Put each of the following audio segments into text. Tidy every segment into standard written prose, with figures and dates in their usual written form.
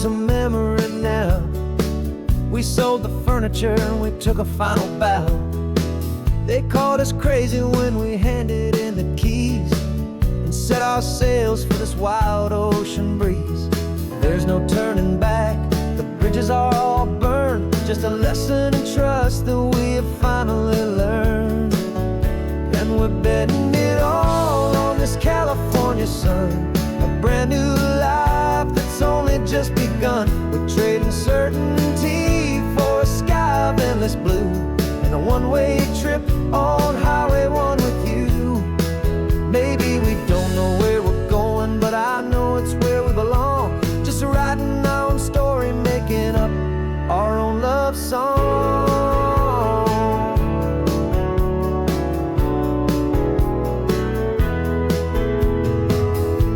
is a memory now. We sold the furniture and we took a final bow. They called us crazy when we handed in the keys and set our sails for this wild ocean breeze. There's no turning back, the bridges are all burned. Just a lesson in trust that we have finally learned. And we're betting it all on this California sun, a brand new life that's only just begun. We're trading certainty for a sky of endless blue and a one-way trip on Highway 1 with you. Maybe we don't know where we're going, but I know it's where we belong. Just writing our own story, making up our own love song.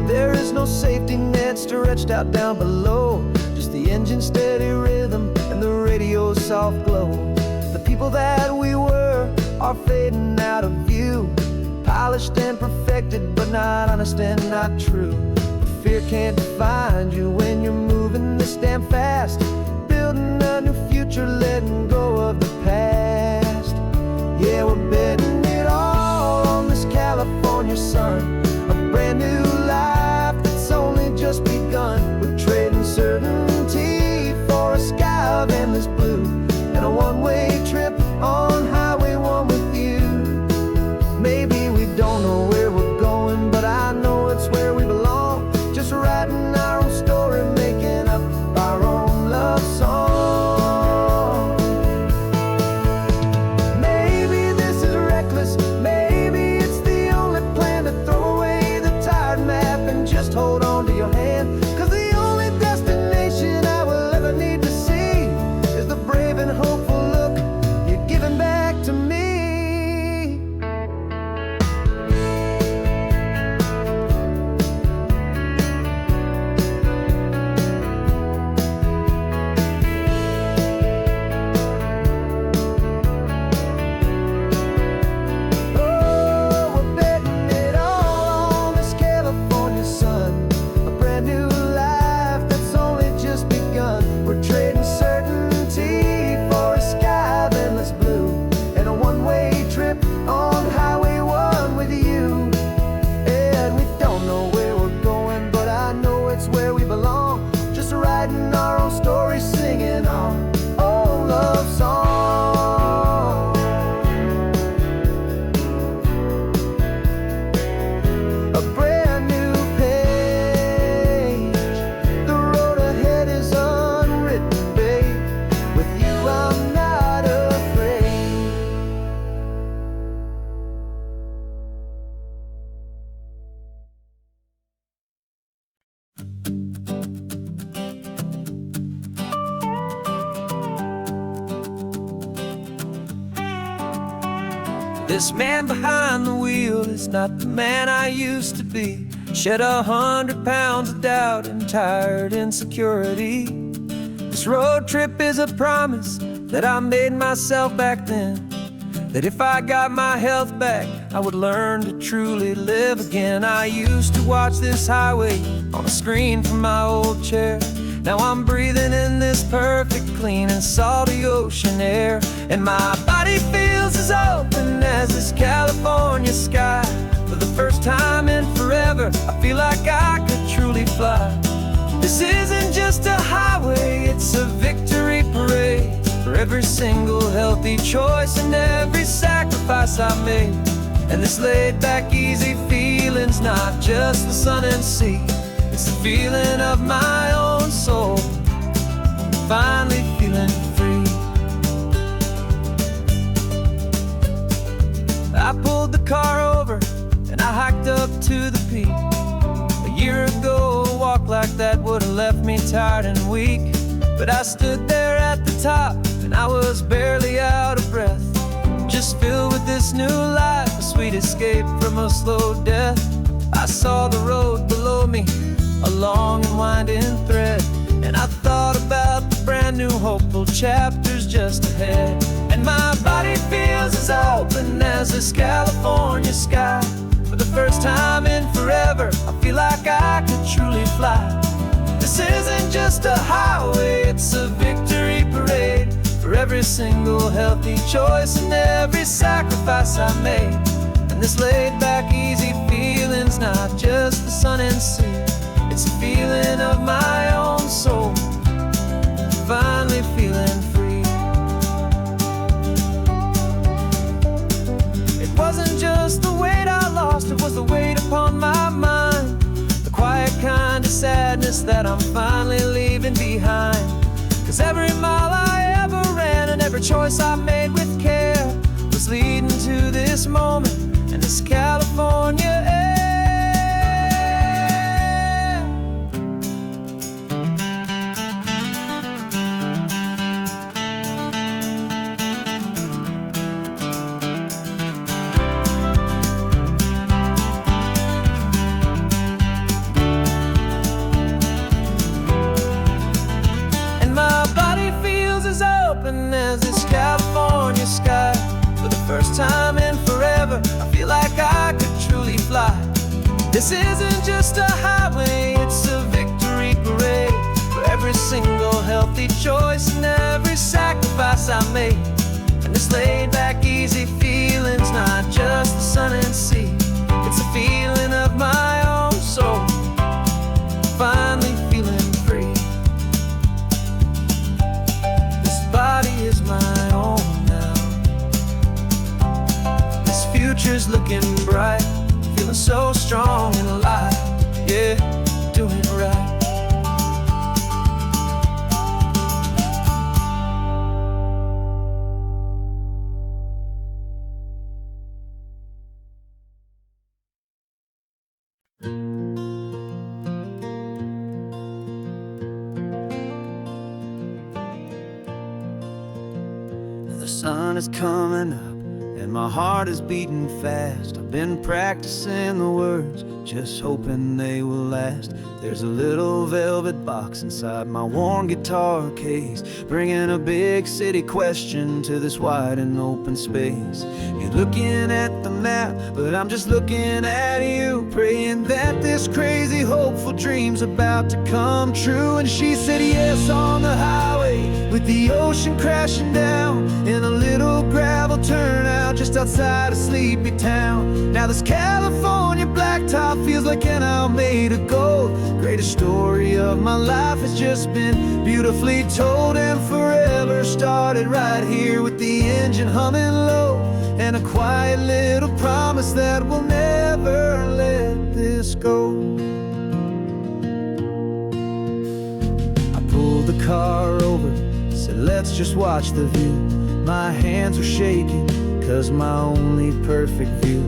There is no safety net stretched out down below, just the engine's steady rhythm and the radio's soft glow. The people that we were are fading out of view, polished and perfected, but not honest and not true. Fear can't define you when you're moving this damn fast, building a new future, letting go of the past. Yeah, we're betting it all on this California sun, a brand new life that's only just begun. We're trading certainty for a sky of endless blue and a one-way trip on Highway 1 with you. Maybe we don't know where we're going, but I know it's where we belong. Just writing our own story, making up our own love song. Maybe this is reckless, maybe it's the only plan to throw away the tired map and just hold on to your hand. Cause the only destination I will ever need to see is the brave and hopeful look you're giving back to me. This man behind the wheel is not the man I used to be. Shed 100 pounds of doubt and tired insecurity. This road trip is a promise that I made myself back then, that if I got my health back, I would learn to truly live again. I used to watch this highway on a screen from my old chair. Now I'm breathing in this perfect, clean and salty ocean air, and my body feels as open as this California sky. For the first time in forever, I feel like I could truly fly. This isn't just a highway, it's a victory parade for every single healthy choice and every sacrifice I made. And this laid back, easy feeling's not just the sun and sea, it's the feeling of my own soul, finally feeling free. I pulled the car over and I hiked up to the peak. A year ago, a walk like that would have left me tired and weak, but I stood there at the top and I was barely out of breath, just filled with this new life, a sweet escape from a slow death. I saw the road below me, a long and winding thread, and I thought about the brand new hopeful chapters just ahead. And my body feels as open as this California sky. For the first time in forever, I feel like I could truly fly. This isn't just a highway, it's a victory parade for every single healthy choice and every sacrifice I made. And this laid back, easy feeling's not just the sun and sea, it's a feeling of my own soul, finally feeling free. It wasn't just the weight I lost, it was the weight upon my mind, the quiet kind of sadness that I'm finally leaving behind. 'Cause every mile I ever ran and every choice I made with care was leading to this moment and this California air. As this California sky, for the first time in forever, I feel like I could truly fly. This isn't just a highway, it's a victory parade for every single healthy choice and every sacrifice I made. And this laid back, easy feeling's not just the sun and sea, it's a feeling of my own soul, finally feeling free. Body is my own now. This future's looking bright, feeling so strong and alive. Yeah, doing right. The sun is coming up and my heart is beating fast. I've been practicing the words, just hoping they will last. There's a little velvet box inside my worn guitar case, bringing a big city question to this wide and open space. You're looking at the map, but I'm just looking at you, praying that this crazy hopeful dream's about to come true. And she said yes on the highway, with the ocean crashing down in a little gravel turnout just outside of sleepy town. Now this California blacktop feels like an isle made of gold. Greatest story of my life has just been beautifully told, and forever started right here with the engine humming low, and a quiet little promise that we'll never let this go. I pulled the car over, said let's just watch the view. My hands were shaking, 'cause my only perfect view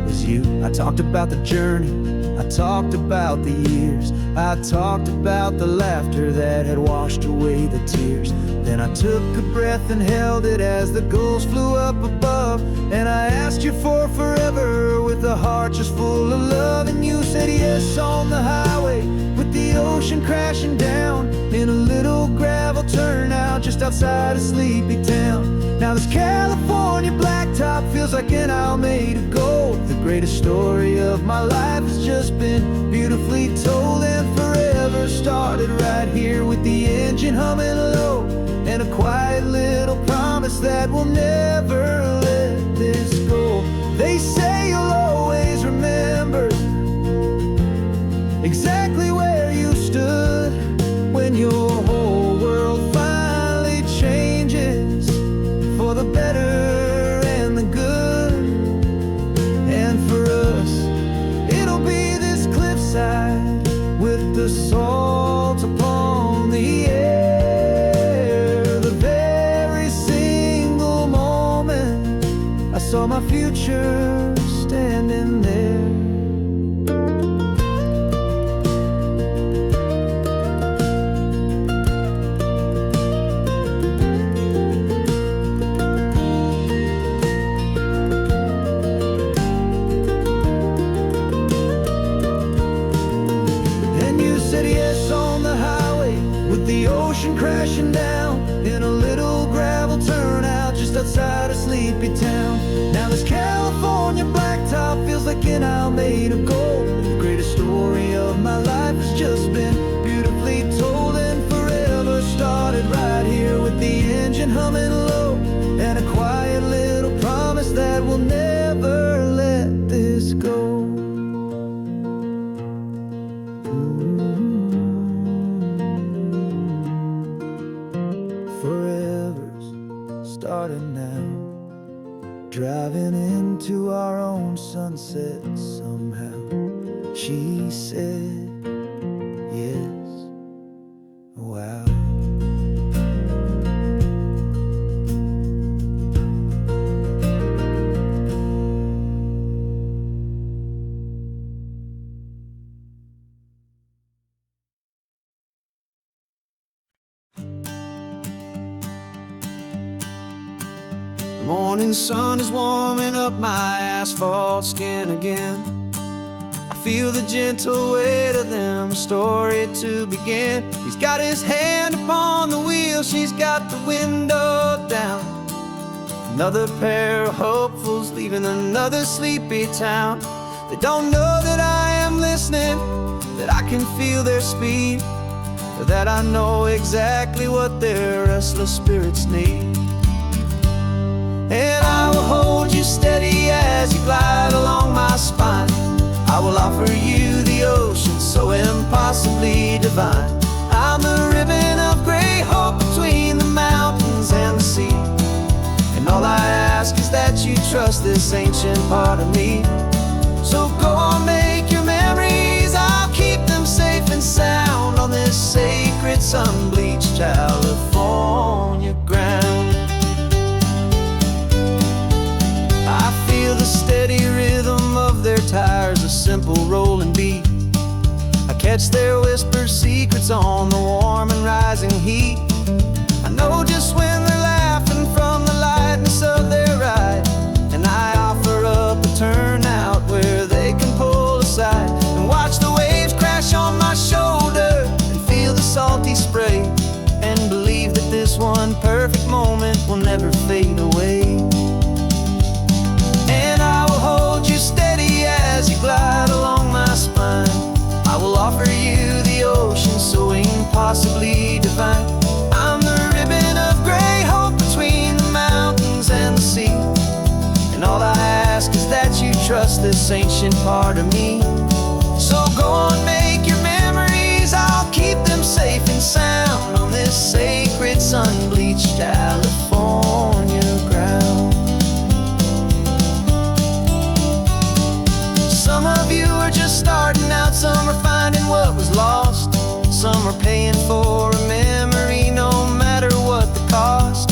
was you. I talked about the journey, I talked about the years, I talked about the laughter that had washed away the tears. Then I took a breath and held it as the gulls flew up above, and I asked you for forever with a heart just full of love. And you said yes on the highway, with the ocean crashing down in a little gravel turnout just outside of sleepy town. Now this California blacktop feels like an isle made of gold. The greatest story of my life has just been beautifully told, and forever started right here with the engine humming low, and a quiet little promise that we'll never let this go. They say you'll always remember exactly where you stood when your whole world finally changes for the better and the good. And for us, it'll be this cliffside with the salt upon the air. The very single moment I saw my future standing there. Crashing down in a little gravel turnout just outside of sleepy town. Now this California blacktop feels like an isle made of gold. The greatest story of my life has just been beautifully told, and Forever's starting now, driving into our own sunset somehow. She said, yes, wow. The morning sun is warming up my asphalt skin again. I feel the gentle weight of them, a story to begin. He's got his hand upon the wheel, she's got the window down. Another pair of hopefuls leaving another sleepy town. They don't know that I am listening, that I can feel their speed, or that I know exactly what their restless spirits need. And I will hold you steady as you glide along my spine. I will offer you the ocean so impossibly divine. I'm the ribbon of gray hope between the mountains and the sea. And all I ask is that you trust this ancient part of me. So go on, make your memories, I'll keep them safe and sound on this sacred sun-bleached California ground. I feel the steady rhythm of their tires, a simple rolling beat. I catch their whispered secrets on the warm and rising heat. I know just when they're laughing from the lightness of their ride, and I offer up a turnout where they can pull aside and watch the waves crash on my shoulder and feel the salty spray, and believe that this one perfect moment will never fade away. And I will hold you steady as you glide along my spine. I will offer you the ocean so impossibly divine. I'm the ribbon of gray hope between the mountains and the sea. And all I ask is that you trust this ancient part of me. So go on, make your memories, I'll keep them safe and sound on this sacred sun-bleached California ground. Some of you are just starting out, some are finding what was lost, some are paying for a memory no matter what the cost.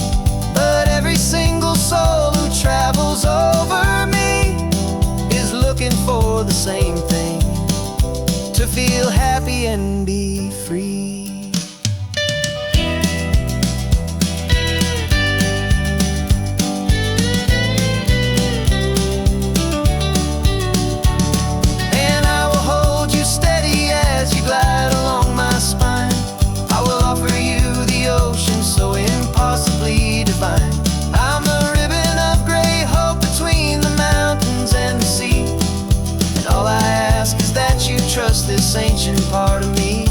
But every single soul who travels over me is looking for the same thing, to feel happy and be free. Glide along my spine. I will offer you the ocean so impossibly divine. I'm the ribbon of gray hope between the mountains and the sea. And all I ask is that you trust this ancient part of me.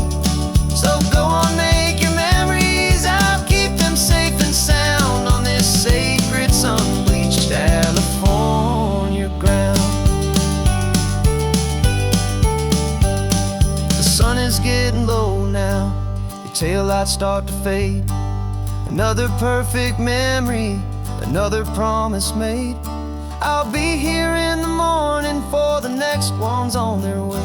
So go on, make your memories, I'll keep them safe and sound on this sacred sun-bleached California ground. Sun is getting low now, your taillights start to fade. Another perfect memory, another promise made. I'll be here in the morning for the next ones on their way.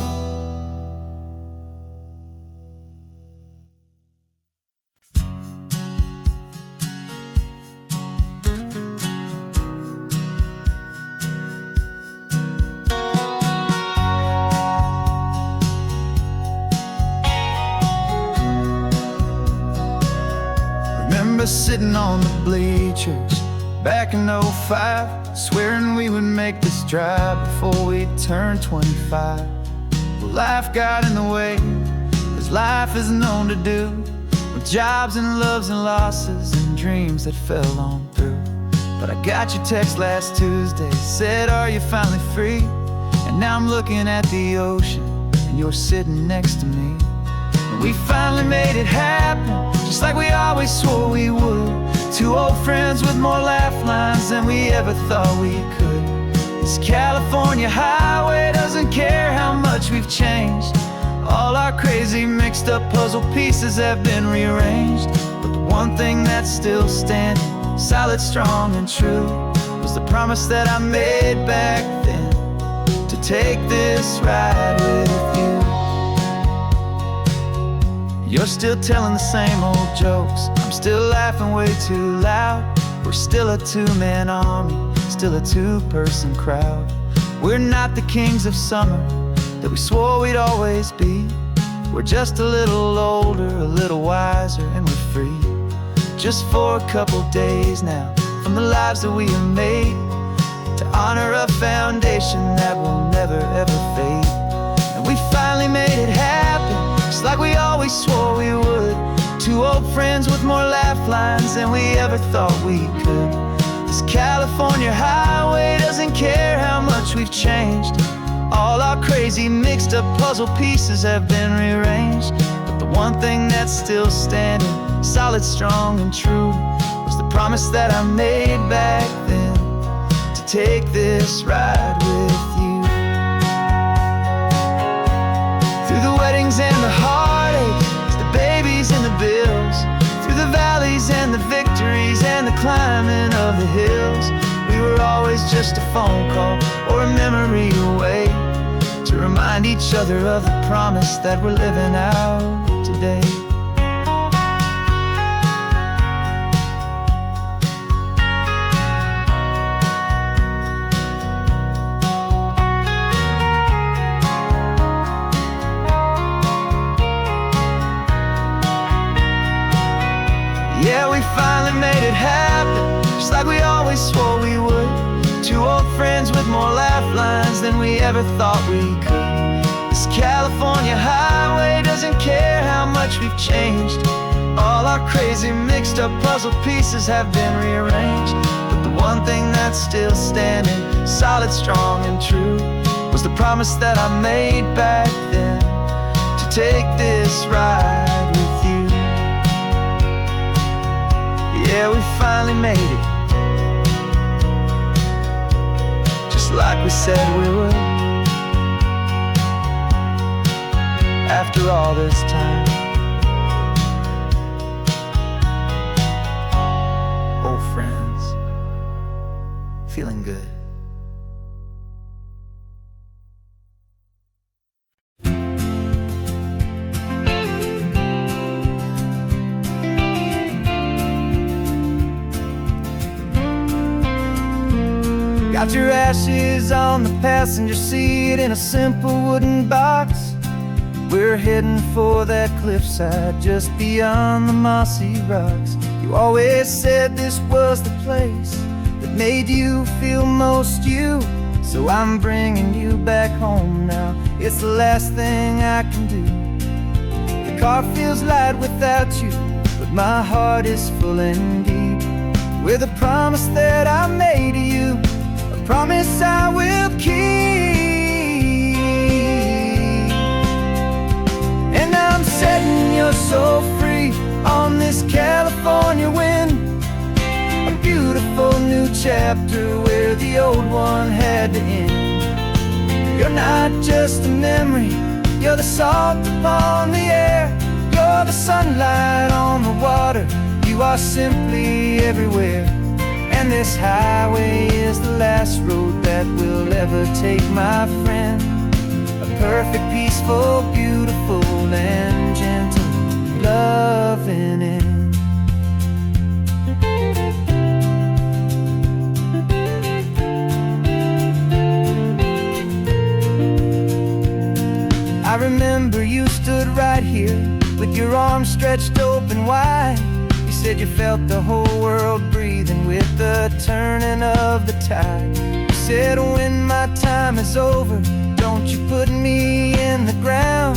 Remember sitting on the bleachers back in '05, swearing we would make this drive before we turned 25. Well, life got in the way, as life is known to do, with jobs and loves and losses and dreams that fell on through. But I got your text last Tuesday, said, are you finally free? And now I'm looking at the ocean, and you're sitting next to me. And we finally made it happen, just like we always swore we would. Two old friends with more laugh lines than we ever thought we could. This California highway doesn't care how much we've changed. All our crazy mixed up puzzle pieces have been rearranged, but the one thing that's still standing, solid, strong, and true, was the promise that I made back then, to take this ride with you. You're still telling the same old jokes, I'm still laughing way too loud. We're still a two-man army, still a two-person crowd. We're not the kings of summer that we swore we'd always be. We're just a little older, a little wiser, and we're free. Just for a couple days now, from the lives that we have made, to honor a foundation that will never ever fade. And we finally made it happen, just like we always swore we would. Two old friends with more laugh lines than we ever thought we could. This California highway doesn't care how much we've changed. All our crazy mixed up puzzle pieces have been rearranged, but the one thing that's still standing, solid, strong, and true, was the promise that I made back then, to take this ride with you. Through the weddings and the heartaches, the babies and the bills, through the valleys and the victories and the climbing of the hills, we were always just a phone call or a memory away, to remind each other of the promise that we're living out today. Yeah, we finally made it happen, just like we always swore we would. Two old friends with more laugh lines than we ever thought we could. This California highway doesn't care how much we've changed. All our crazy mixed up puzzle pieces have been rearranged, but the one thing that's still standing, solid, strong, and true, was the promise that I made back then, to take this ride with you. Yeah, we finally made it, just like we said we would. After all this time, old friends, feeling good. Got your ashes on the passenger seat in a simple wooden box. We're heading for that cliffside just beyond the mossy rocks. You always said this was the place that made you feel most you, so I'm bringing you back home now. It's the last thing I can do. The car feels light without you, but my heart is full and deep with a promise that I made to you, a promise I will keep. And I'm setting you so free on this California wind, a beautiful new chapter where the old one had to end. You're not just a memory, you're the salt upon the air, you're the sunlight on the water, you are simply everywhere. And this highway is the last road that we'll ever take, my friend. A perfect, peaceful, beautiful, and gentle loving end. I remember you stood right here with your arms stretched open wide. You said you felt the whole world breathing with the turning of the tide. You said when my time is over, don't you put me in the ground,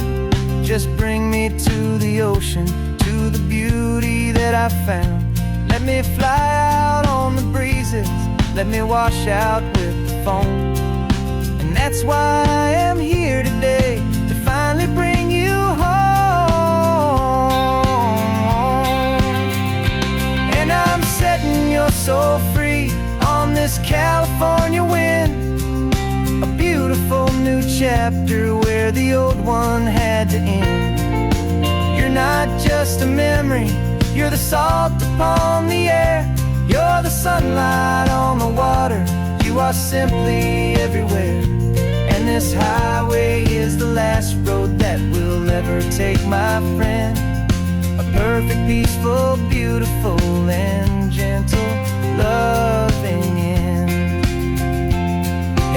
just bring me to the ocean, to the beauty that I found. Let me fly out on the breezes, let me wash out with the foam. And that's why I am here today, to finally bring you home. And I'm setting you so free on this California wind, a beautiful new chapter where the the old one had to end. You're not just a memory, you're the salt upon the air. You're the sunlight on the water, you are simply everywhere. And this highway is the last road that we'll ever take, my friend. A perfect, peaceful, beautiful, and gentle, loving end.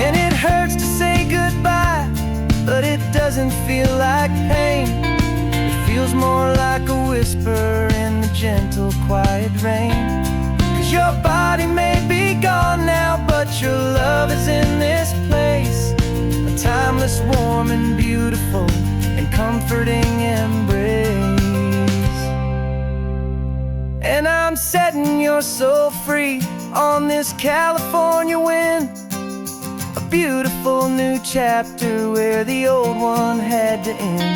And it hurts to say goodbye, but it doesn't feel like pain. It feels more like a whisper in the gentle, quiet rain. 'Cause your body may be gone now, but your love is in this place. A timeless, warm, and beautiful, and comforting embrace. And I'm setting your soul free on this California wind. A beautiful new chapter where the old one had to end.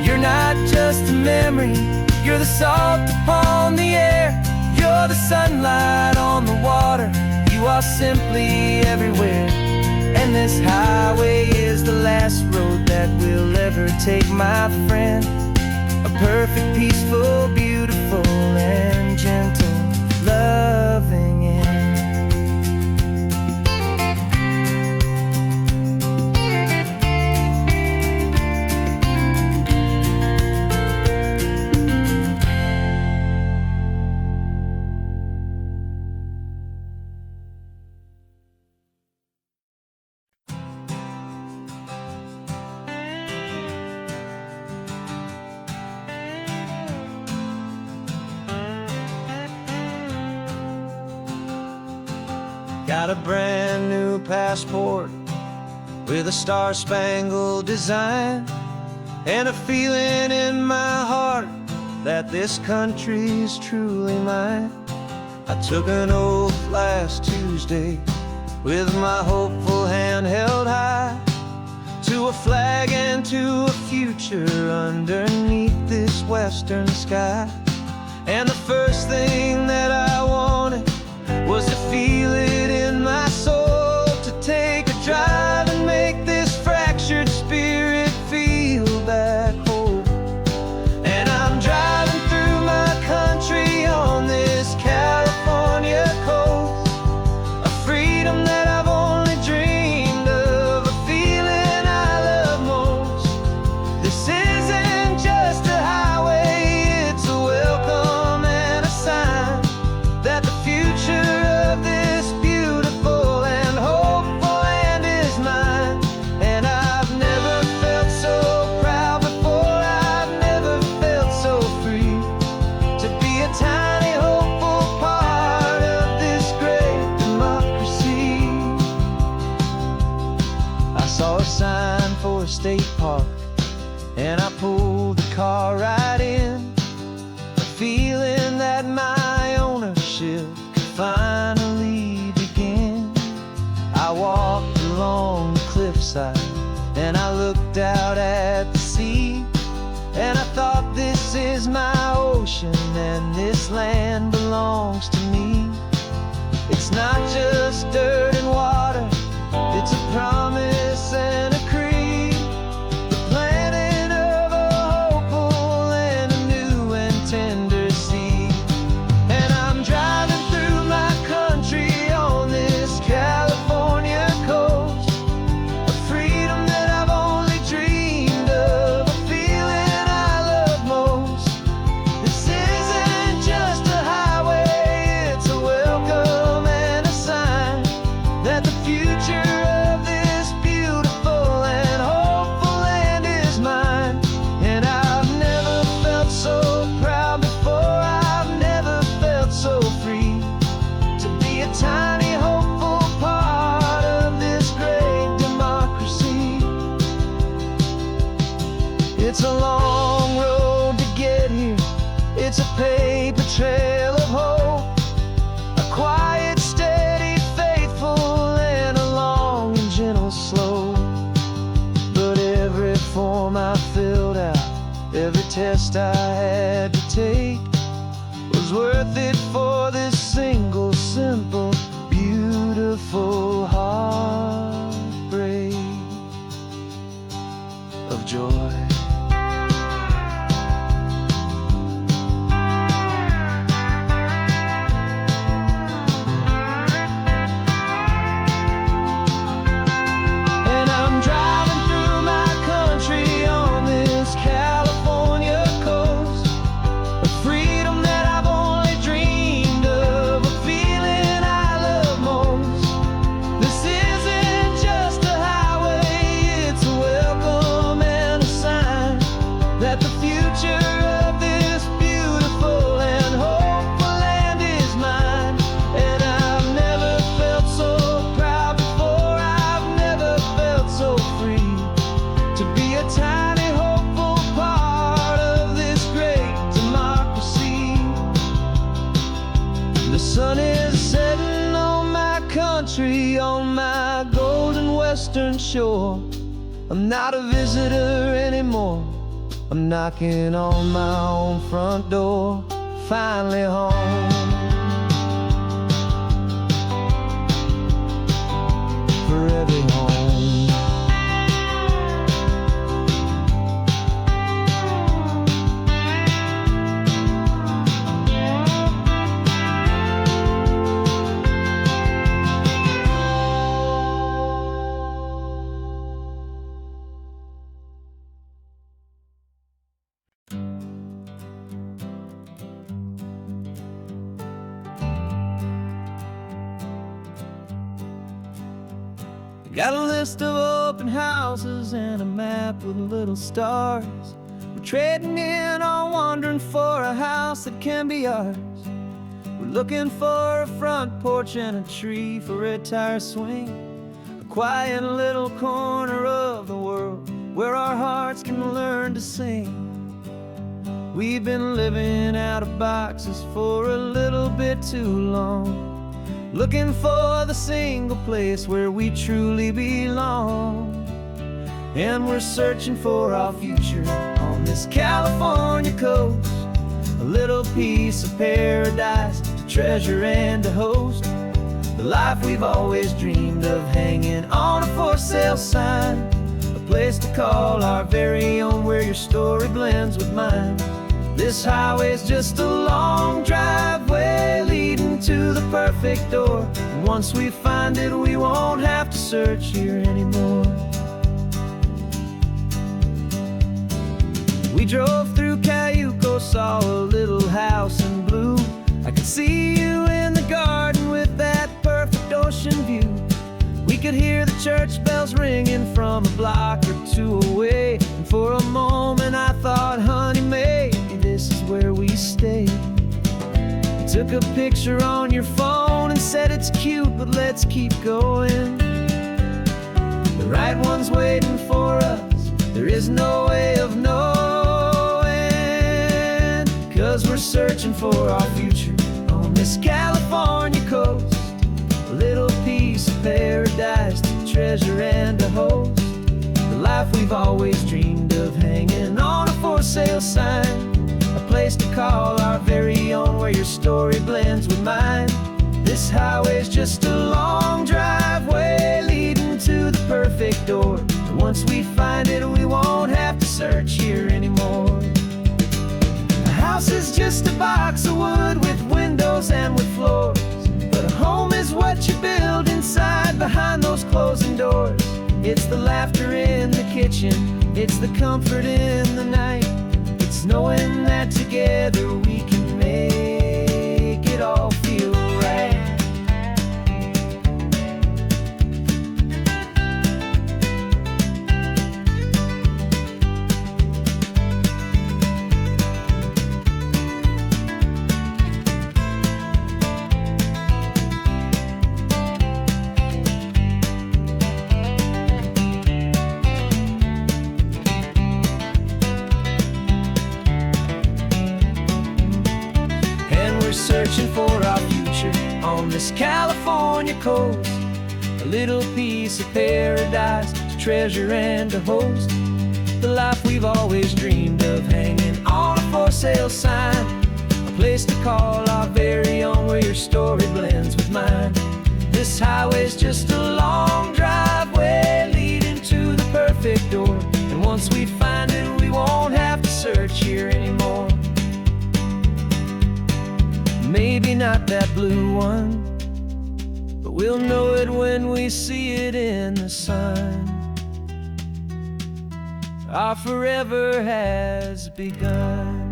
You're not just a memory, you're the salt upon the air. You're the sunlight on the water, you are simply everywhere. And this highway is the last road that we'll ever take, my friend. A perfect, peaceful, beautiful, and gentle, loving end. Got a brand new passport with a star-spangled design, and a feeling in my heart that this country's truly mine. I took an oath last Tuesday with my hopeful hand held high, to a flag and to a future underneath this western sky. And the first thing that I wanted was to feel it in my soul, to take a drive and make this fractured spirit feel back home. And I'm driving through my country on this California coast, a freedom that I've only dreamed of, a feeling I love most. This isn't just a highway, it's a welcome and a sign that the future of this beautiful and hopeful land is mine. And I've never felt so proud before, I've never felt so free, to be a tiny hopeful part of this great democracy. I saw a sign for a state park, and I pulled the car right in, a feeling that my ownership finally begin. I walked along the cliffside and I looked out at the sea, and I thought, this is my ocean and this land belongs to me. It's not just dirt and water, it's a promise and a creed, the planting of a hopeful and a new and tender seed. And I'm driving through my country on this California coast, a freedom that I've only dreamed of, a feeling I love most. This isn't just a highway, it's a welcome and a sign that the future of this beautiful and hopeful land is mine. And I've never felt so proud before, I've never felt so free, to be a tiny hopeful part of this great democracy. It's a long road to get here, it's a paper trail of hope, a quiet, steady, faithful, and a long and gentle slope. But every form I filled out, every test I had to take, was worth it for this single, simple, beautiful heartbreak. joy. And I'm driving through my country on this California coast, a freedom that I've only dreamed of, a feeling I love most. This isn't just a highway, it's a welcome and a sign that the future of this beautiful and hopeful land is mine. And I've never felt so proud before, I've never felt so free to be a tiny hopeful part of this great democracy. The sun is setting on my country, on my golden western shore. I'm not a visitor anymore, I'm knocking on my own front door, finally home. Forever home. Got a list of open houses and a map with little stars. We're trading in or wandering for a house that can be ours. We're looking for a front porch and a tree for a tire swing, a quiet little corner of the world where our hearts can learn to sing. We've been living out of boxes for a little bit too long, looking for the single place where we truly belong. And we're searching for our future on this California coast, a little piece of paradise to treasure and to host, the life we've always dreamed of, hanging on a for sale sign, a place to call our very own, where your story blends with mine. This highway's just a long driveway leading to the perfect door, and once we find it, we won't have to search here anymore. We drove through Cayuco, saw a little house in blue. I could see you in the garden with that perfect ocean view. We could hear the church bells ringing from a block or two away, and for a moment I thought, honey, maybe this is where we stay. You took a picture on your phone and said it's cute, but let's keep going. The right one's waiting for us, there is no way of knowing, 'cause we're searching for our future on this California coast, a little piece of paradise to treasure and to host, the life we've always dreamed of, hanging on a for sale sign, a place to call our very own, where your story blends with mine. This highway's just a long driveway leading to the perfect door, and once we find it, we won't have to search here anymore. A house is just a box of wood with windows and with floors, but a home is what you build inside behind those closing doors. It's the laughter in the kitchen, it's the comfort in the night, it's knowing that together we can make it all feel right. Searching for our future on this California coast, a little piece of paradise to treasure and to host, the life we've always dreamed of, hanging on a for sale sign, a place to call our very own, where your story blends with mine. This highway's just a long driveway leading to the perfect door, and once we find not that blue one, but we'll know it when we see it in the sun. Our forever has begun.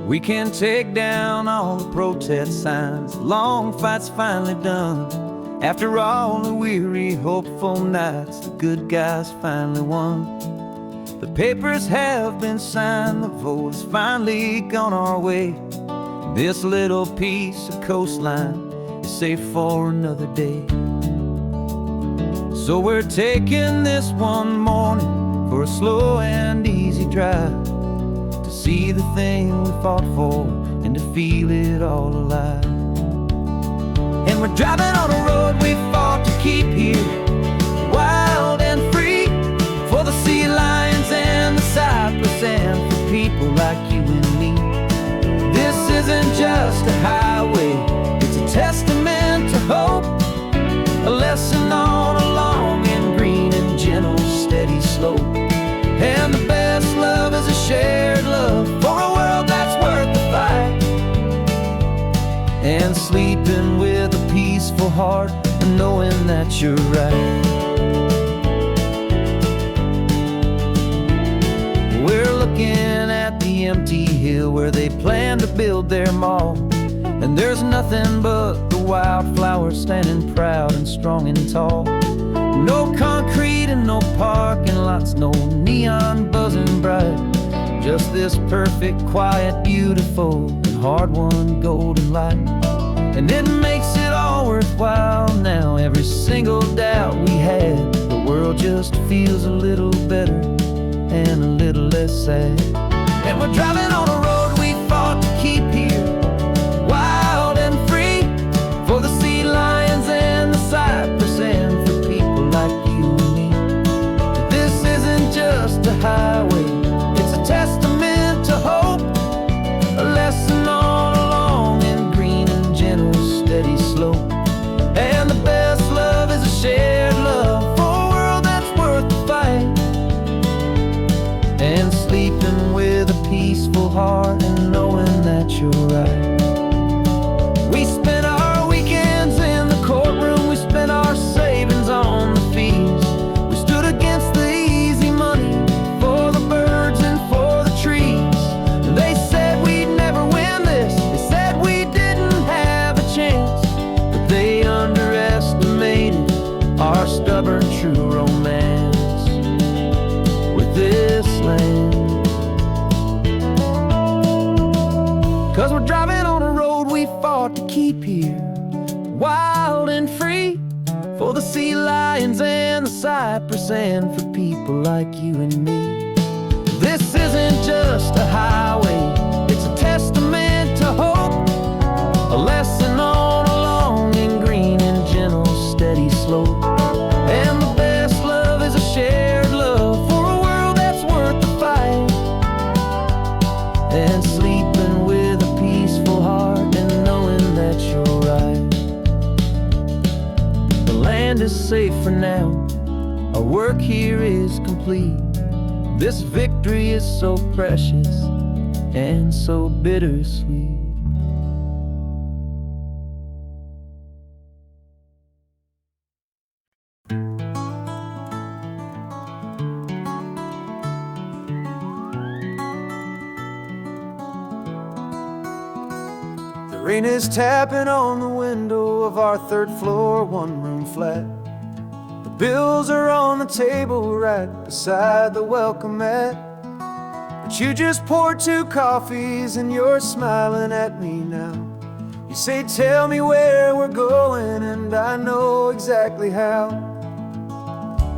We can take down all the protest signs. The long fight's finally done. After all the weary, hopeful nights, the good guys finally won. The papers have been signed, the vote has finally gone our way. This little piece of coastline is safe for another day. So we're taking this one morning for a slow and easy drive, to see the thing we fought for and to feel it all alive. And we're driving on a road we fought to keep here, wild and free, for the sea lions and the cypress and for people like you and me. This isn't just a highway, it's a testament to hope, a lesson on a long and green and gentle steady slope. And the best love is a shared love for a world that's worth the fight, and sleeping with a peaceful heart and knowing that you're right. We're looking at the empty hill where they plan to build their mall, and there's nothing but the wildflowers standing proud and strong and tall. No concrete and no parking lots, no neon buzzing bright, just this perfect, quiet, beautiful, and hard-won golden light. And it makes it all worthwhile now. Every single doubt we had, the world just feels a little better and a little less sad. And we're driving on a road we fought to keep here, wild and free, for the sea lions and the cypress and for people like you and me. This isn't just a highway, it's a testament to hope, a lesson on a long and green and gentle steady slope. And the best love is a shared love for a world that's worth the fight, and sleeping with a peaceful heart and knowing that you're right. We spent our weekends in the courtroom, we spent our savings on the fees. We stood against the easy money for the birds and for the trees. And they said we'd never win this, they said we didn't have a chance, but they underestimated our stubborn true romance with this land. 'Cause we're driving on a road we fought to keep here, wild and free, for the sea lions and the cypress and for people like you and me. This isn't just a highway, it's a testament to hope, a lesson on a long and green and gentle steady slope. And the best love is a shared love for a world that's worth the fight, and sleeping with a peaceful heart and knowing that you're right. The land is safe for now, our work here is complete. This victory is so precious and so bittersweet. The rain is tapping on the window of our third floor, one-room flat. The bills are on the table right beside the welcome mat. But you just poured 2 coffees and you're smiling at me now. You say, tell me where we're going, and I know exactly how.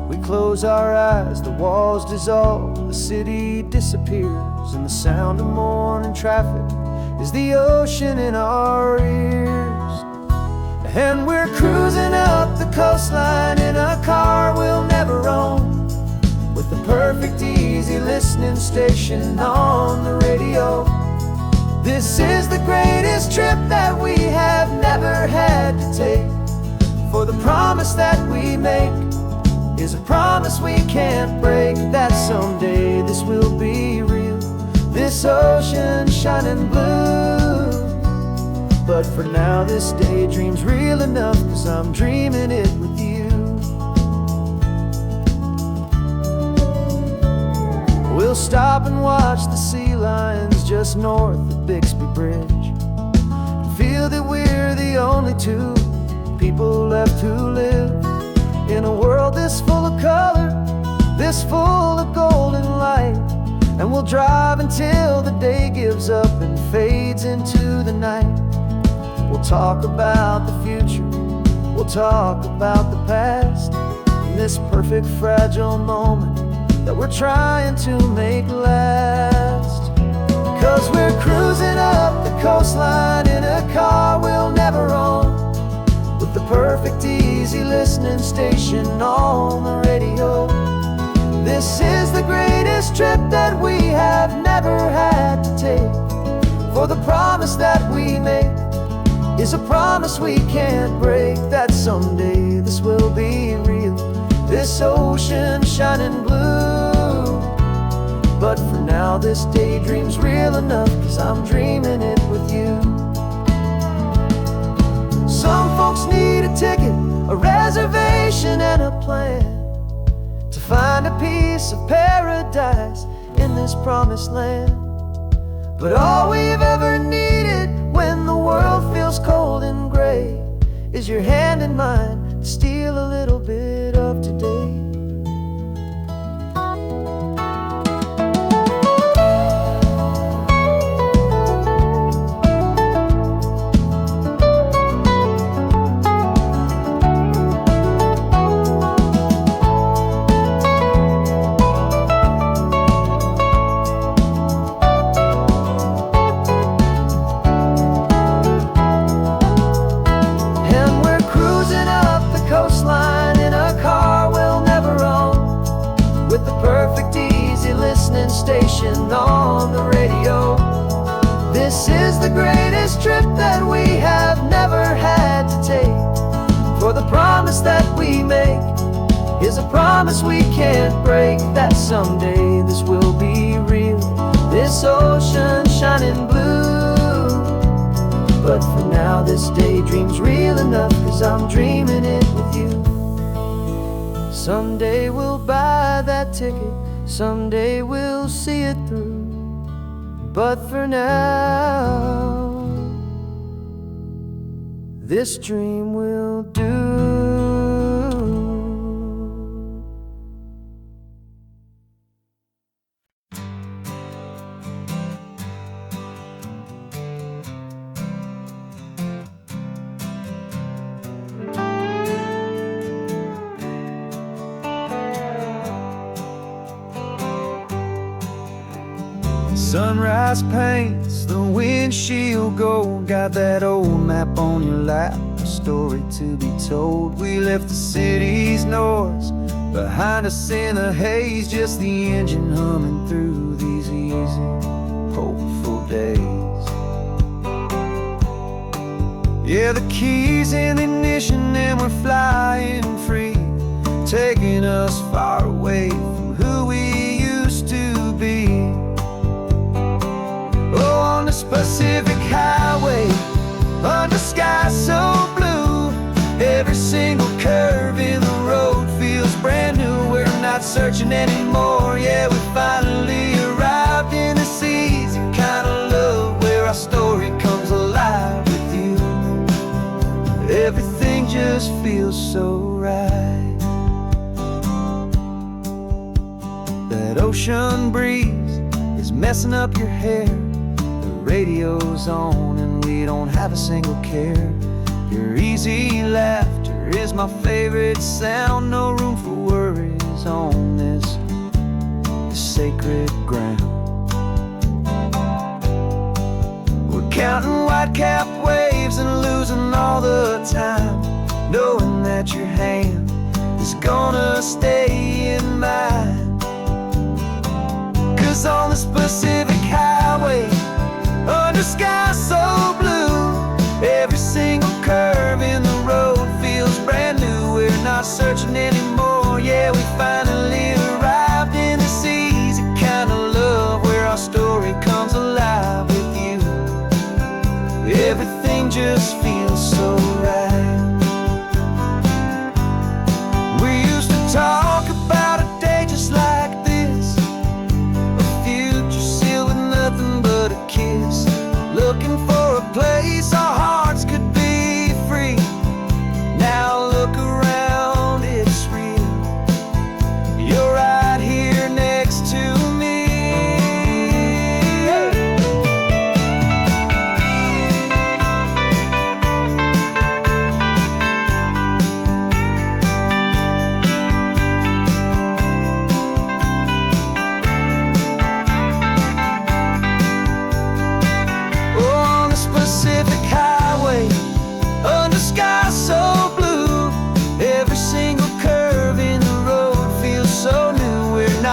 We close our eyes, the walls dissolve, the city disappears, and the sound of morning traffic is the ocean in our ears. And we're cruising up the coastline in a car we'll never own, with the perfect easy listening station on the radio. This is the greatest trip that we have never had to take. For the promise that we make is a promise we can't break, that someday this will be real, this ocean shining blue. But for now this daydream's real enough, 'cause I'm dreaming it with you. We'll stop and watch the sea lions just north of Bixby Bridge, and feel that we're the only two people left who live in a world this full of color, this full of golden light. And we'll drive until the day gives up and fades into the night. We'll talk about the future, we'll talk about the past, in this perfect fragile moment that we're trying to make last. 'Cause we're cruising up the coastline in a car we'll never own, with the perfect easy listening station on the radio. This is the greatest trip that we have never had to take. For the promise that we make is a promise we can't break, that someday this will be real, this ocean shining blue. But for now this daydream's real enough, 'cause I'm dreaming it with you. Some folks need a ticket, a reservation and a plan to find a piece of paradise in this promised land. But all we've ever needed when the world feels cold and gray is your hand in mine to steal a little bit of today. Station on the radio. This is the greatest trip that we have never had to take. For the promise that we make is a promise we can't break, that someday this will be real, this ocean shining blue. But for now this daydream's real enough, 'cause I'm dreaming it with you. Someday we'll buy that ticket, someday we'll see it through. But for now this dream will do. Sunrise paints the windshield gold, got that old map on your lap, a story to be told. We left the city's noise behind us in the haze, just the engine humming through these easy, hopeful days. Yeah, the keys in the ignition and we're flying free, taking us far away from who we used to be. Oh, on this Pacific highway, under sky so blue, every single curve in the road feels brand new. We're not searching anymore, yeah, we finally arrived in this easy kind of love, where our story comes alive with you. Everything just feels so right. That ocean breeze is messing up your hair, radio's on and we don't have a single care. Your easy laughter is my favorite sound, no room for worries on this sacred ground. We're counting white-capped waves and losing all the time, knowing that your hand is gonna stay in mine.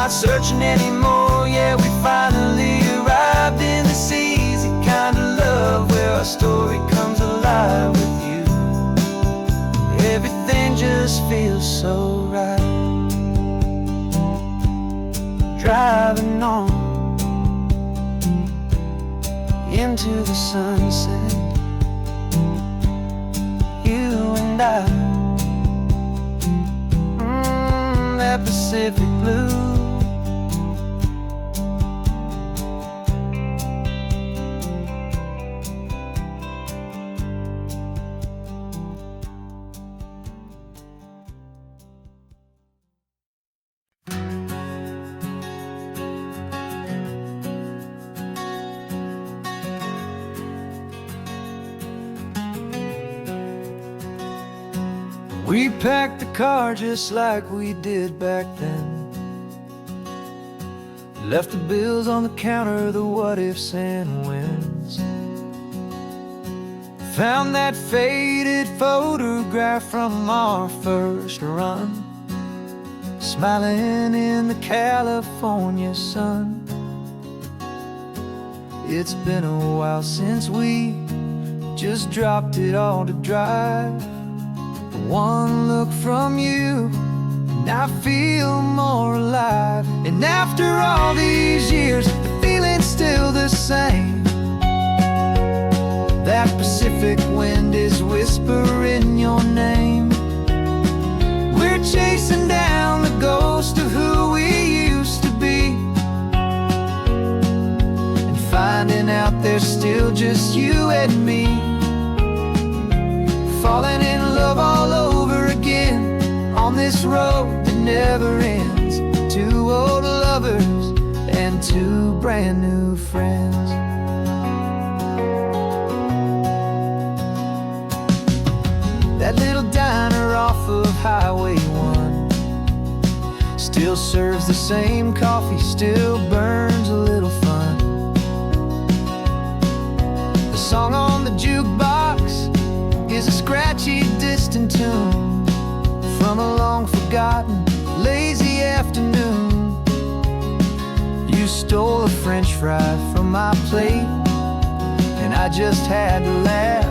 not searching anymore. Yeah, we finally arrived in this easy kind of love where our story comes alive with you. Everything just feels so right. Driving on into the sunset, you and I, that Pacific blue. We packed the car just like we did back then. Left the bills on the counter, the what ifs and whens. Found that faded photograph from our first run, smiling in the California sun. It's been a while since we just dropped it all to drive. One look from you and I feel more alive. And after all these years, the feeling's still the same. That Pacific wind is whispering your name. We're chasing down the ghost of who we used to be, and finding out there's still just you and me. Falling in love all over again on this road that never ends. Two old lovers and two brand new friends. That little diner off of Highway 1 still serves the same coffee, still burns a little fun. The song on the jukebox is a scratchy, distant tune from a long-forgotten, lazy afternoon. You stole a French fry from my plate, and I just had to laugh,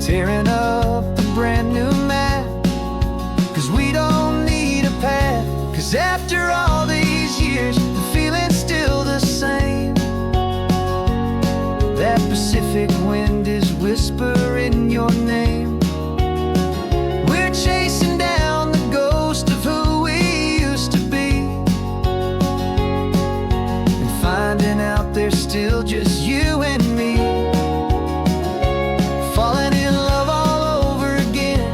tearing up the brand new map. 'Cause we don't need a path, 'cause after all these years, the feeling's still the same. That Pacific wind is whispering your name. We're chasing down the ghost of who we used to be, and finding out there's still just you and me. Falling in love all over again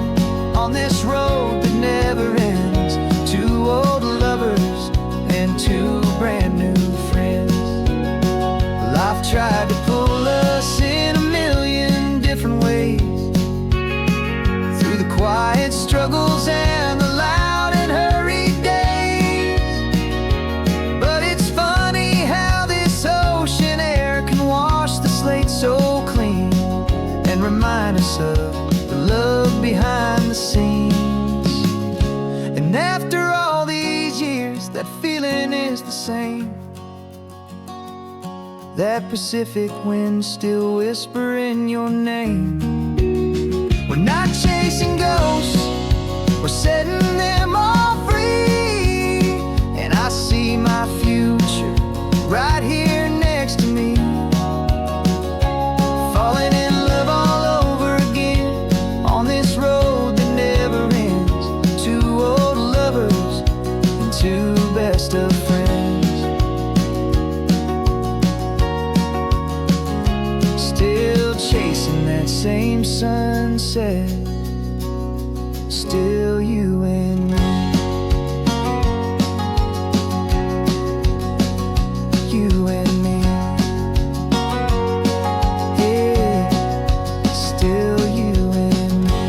on this road that never ends. Two old lovers and two brand new friends. Life tried to pull us in a million different ways, through the quiet struggles and the loud and hurried days. But it's funny how this ocean air can wash the slate so clean and remind us of the love behind the scenes. And after all these years, that feeling is the same. That Pacific wind still whispering your name. We're not chasing ghosts, we're setting them all free. And I see my future right here next to me. Falling in love all over again on this road that never ends. Two old lovers and two best of friends. Still chasing that same sunset, still you and me. You and me. Yeah, still you and me.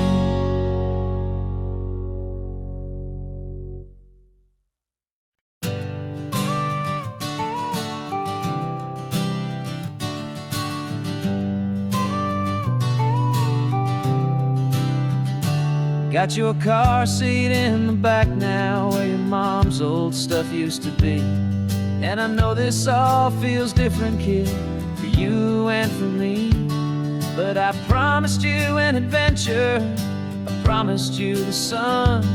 Got your car seat in the back now, where your mom's old stuff used to be. And I know this all feels different, kid, for you and for me. But I promised you an adventure, I promised you the sun,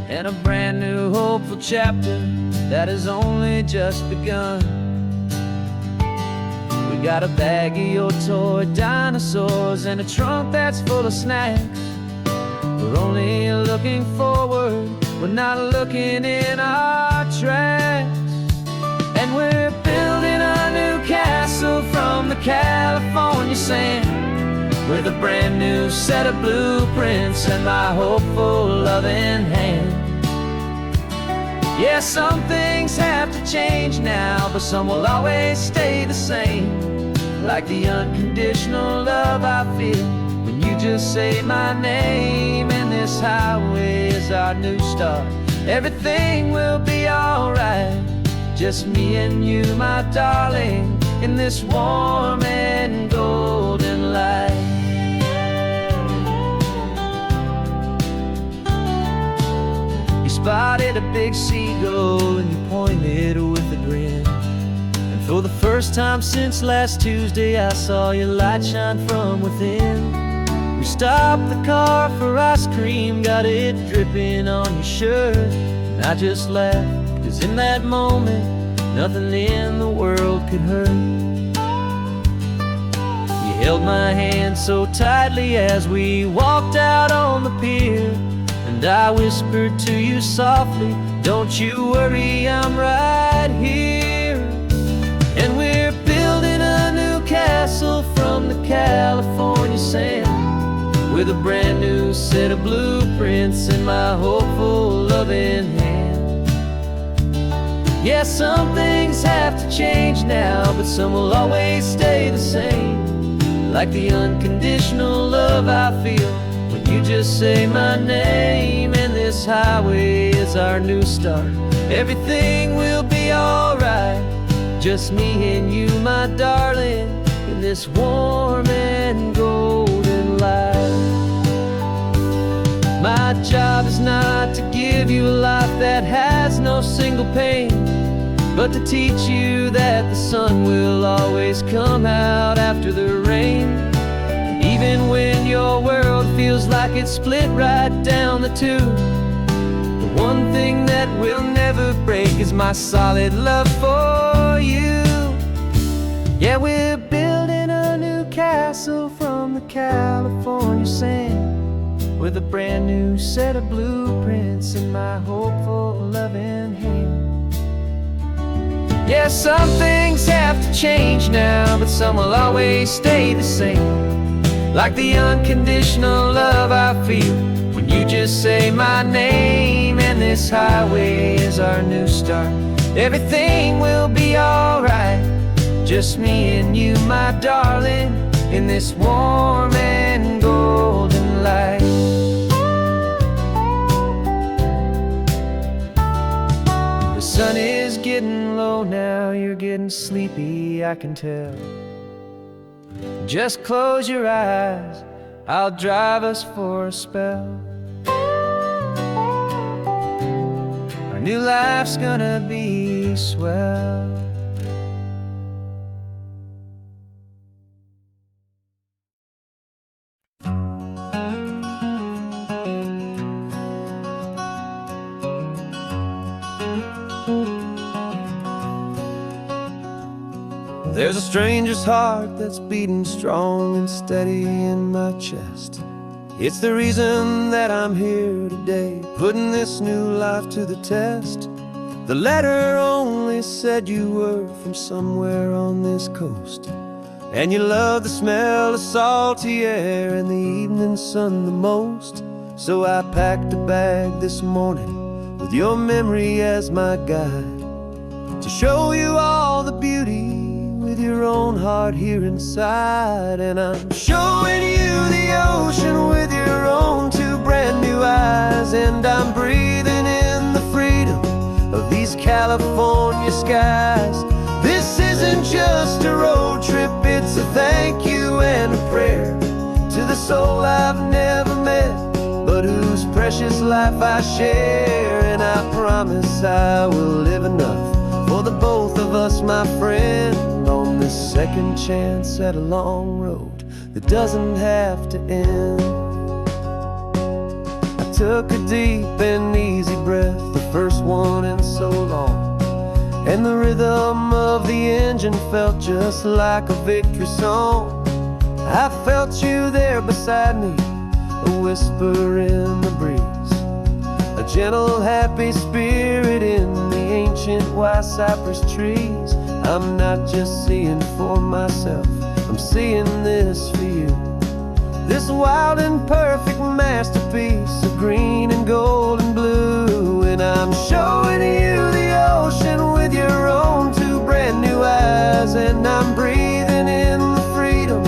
and a brand new hopeful chapter that has only just begun. We got a bag of your toy dinosaurs and a trunk that's full of snacks. We're only looking forward, we're not looking in our tracks. And we're building a new castle from the California sand, with a brand new set of blueprints and my hopeful loving hand. Yeah, some things have to change now, but some will always stay the same. Like the unconditional love I feel when you just say my name. And this highway is our new start. Everything will be alright, just me and you, my darling, in this warm and golden light. You spotted a big seagull and you pointed with a grin. And for the first time since last Tuesday, I saw your light shine from within. We stopped the car for ice cream, got it dripping on your shirt. And I just laughed, 'cause in that moment, nothing in the world could hurt. You held my hand so tightly as we walked out on the pier, and I whispered to you softly, don't you worry, I'm right here. And we're building a new castle from the California sand, with a brand new set of blueprints in my hopeful loving hand. Yeah, some things have to change now, but some will always stay the same. Like the unconditional love I feel when you just say my name. And this highway is our new start. Everything will be alright, just me and you, my darling, in this warm and golden light. My job is not to give you a life that has no single pain, but to teach you that the sun will always come out after the rain. And even when your world feels like it's split right down the two, the one thing that will never break is my solid love for you. Yeah, we're building a new castle from the California sand, with a brand new set of blueprints in my hopeful loving hand. Yeah, some things have to change now, but some will always stay the same. Like the unconditional love I feel when you just say my name. And this highway is our new start. Everything will be alright, just me and you, my darling, in this warm and golden light. The sun is getting low now, you're getting sleepy, I can tell. Just close your eyes, I'll drive us for a spell. Our new life's gonna be swell. There's a stranger's heart that's beating strong and steady in my chest. It's the reason that I'm here today, putting this new life to the test. The letter only said you were from somewhere on this coast, and you love the smell of salty air and the evening sun the most. So I packed a bag this morning with your memory as my guide, to show you all the beauty with your own heart here inside. And I'm showing you the ocean with your own two brand new eyes, and I'm breathing in the freedom of these California skies. This isn't just a road trip, it's a thank you and a prayer to the soul I've never met, but whose precious life I share. And I promise I will live enough for the both of us, my friend, on this second chance at a long road that doesn't have to end. I took a deep and easy breath, the first one in so long, and the rhythm of the engine felt just like a victory song. I felt you there beside me, a whisper in the breeze, a gentle, happy spirit in the ancient white cypress trees. I'm not just seeing for myself, I'm seeing this for you. This wild and perfect masterpiece of green and gold and blue. And I'm showing you the ocean with your own two brand new eyes. And I'm breathing in the freedom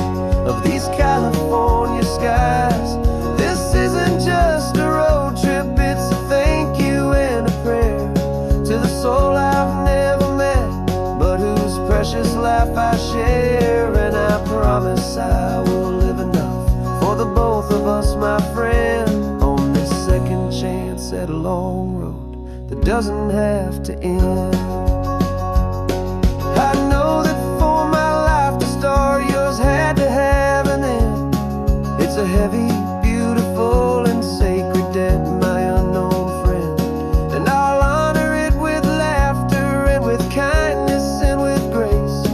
of these California skies. This isn't just a road trip, it's a thank you and a prayer to the soul I've never met, but whose precious life I share. And I promise I will live enough for the both of us, my friend, on this second chance at a long road that doesn't have to end. I know that for my life to start, yours had to have an end. It's a heavy, beautiful, and sacred debt, my unknown friend. And I'll honor it with laughter and with kindness and with grace.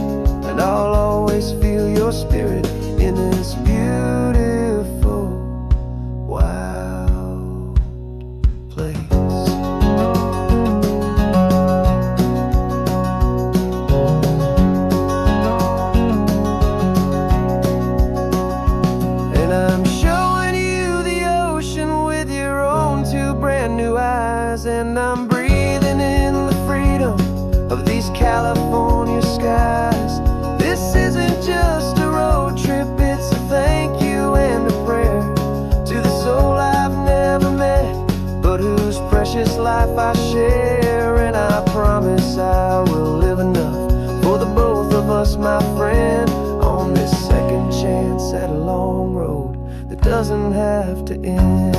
And I'll always feel your spirit in this beautiful, wild place. And I'm breathing in the freedom of these California skies. This isn't just a road trip, it's a thank you and a prayer to the soul I've never met, but whose precious life I share. And I promise I will live enough for the both of us, my friend, on this second chance at a long road that doesn't have to end.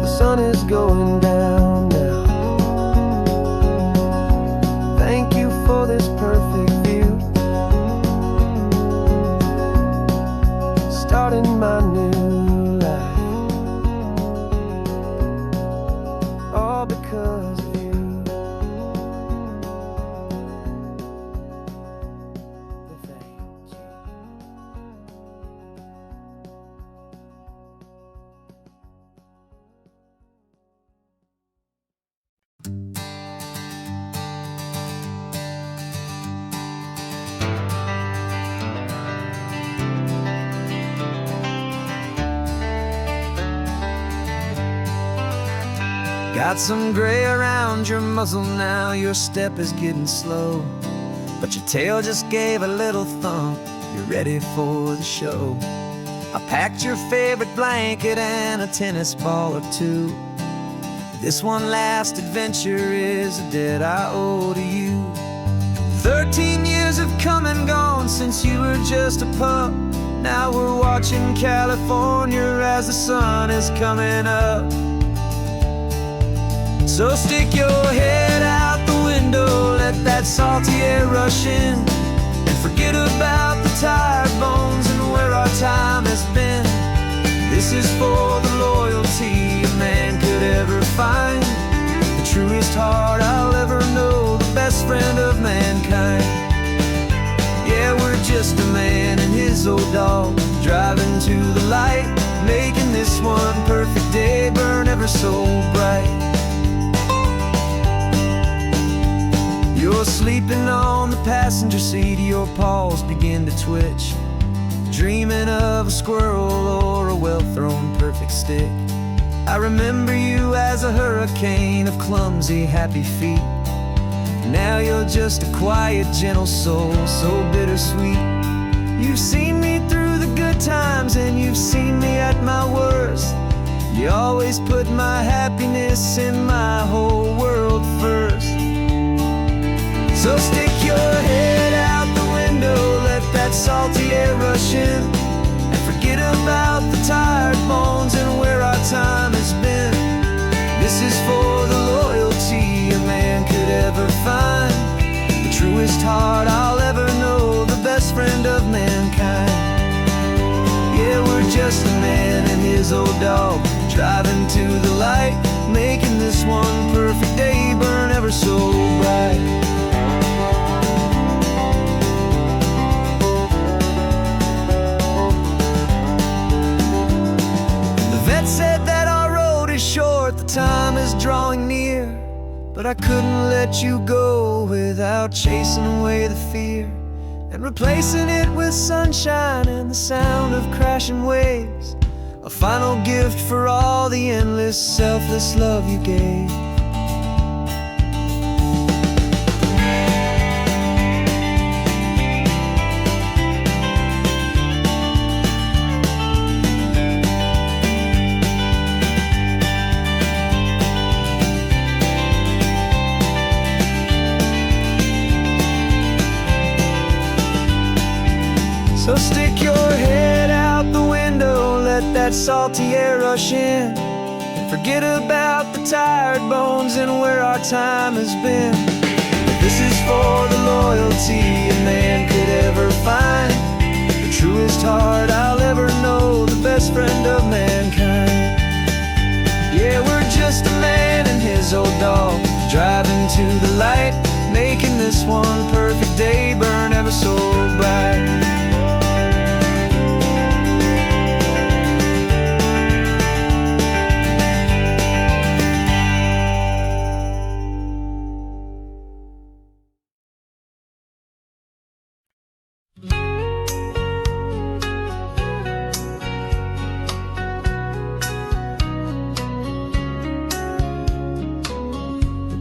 The sun is going down now. Thank you for this perfect view, starting my new life, all because of you. Thank you. Got some gray around your muzzle now, your step is getting slow, but your tail just gave a little thump, you're ready for the show. I packed your favorite blanket and a tennis ball or two. This one last adventure is a debt I owe to you. 13 years have come and gone since you were just a pup. Now we're watching California as the sun is coming up. So stick your head out the window, let that salty air rush in, and forget about the tired bones and where our time has been. This is for the loyalty a man could ever find, the truest heart I'll ever know, the best friend of mankind. Yeah, we're just a man and his old dog, driving to the light, making this one perfect day burn ever so bright. You're sleeping on the passenger seat, your paws begin to twitch, dreaming of a squirrel or a well-thrown perfect stick. I remember you as a hurricane of clumsy, happy feet. Now you're just a quiet, gentle soul, so bittersweet. You've seen me through the good times and you've seen me at my worst. You always put my happiness and my whole world first. So stick your head out the window, let that salty air rush in, and forget about the tired but I couldn't let you go without chasing away the fear and replacing it with sunshine and the sound of crashing waves. A final gift for all the endless, selfless love you gave. So stick your head out the window, let that salty air rush in, and forget about the tired bones and where our time has been. This is for the loyalty a man could ever find, the truest heart I'll ever know, the best friend of mankind. Yeah, we're just a man and his old dog, driving to the light, making this one perfect day burn ever so bright.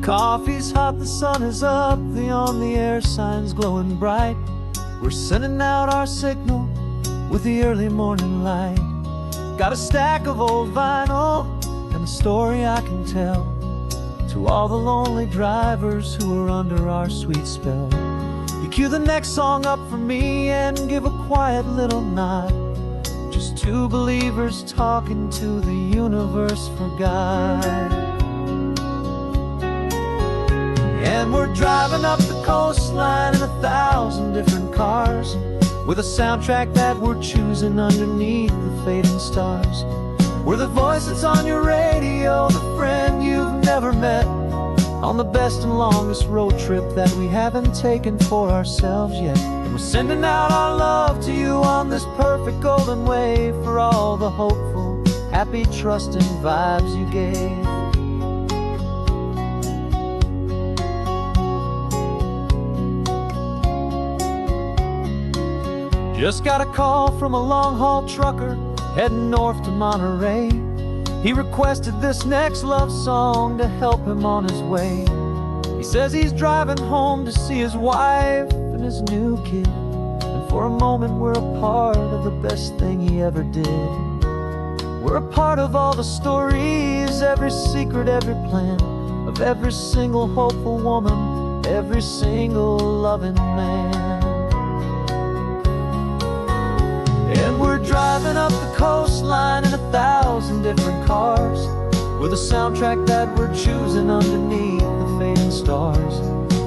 Coffee's hot, the sun is up, the on the air sign's glowing bright. We're sending out our signal with the early morning light. Got a stack of old vinyl and a story I can tell to all the lonely drivers who are under our sweet spell. You cue the next song up for me and give a quiet little nod. Just two believers talking to the universe for God. And we're driving up the coastline in 1,000 different cars, with a soundtrack that we're choosing underneath the fading stars. We're the voice that's on your radio, the friend you've never met, on the best and longest road trip that we haven't taken for ourselves yet. And we're sending out our love to you on this perfect golden wave, for all the hopeful, happy, trusting vibes you gave. Just got a call from a long-haul trucker heading north to Monterey. He requested this next love song to help him on his way. He says he's driving home to see his wife and his new kid, and for a moment we're a part of the best thing he ever did. We're a part of all the stories, every secret, every plan, of every single hopeful woman, every single loving man. And we're driving up the coastline in 1,000 different cars, with a soundtrack that we're choosing underneath the fading stars.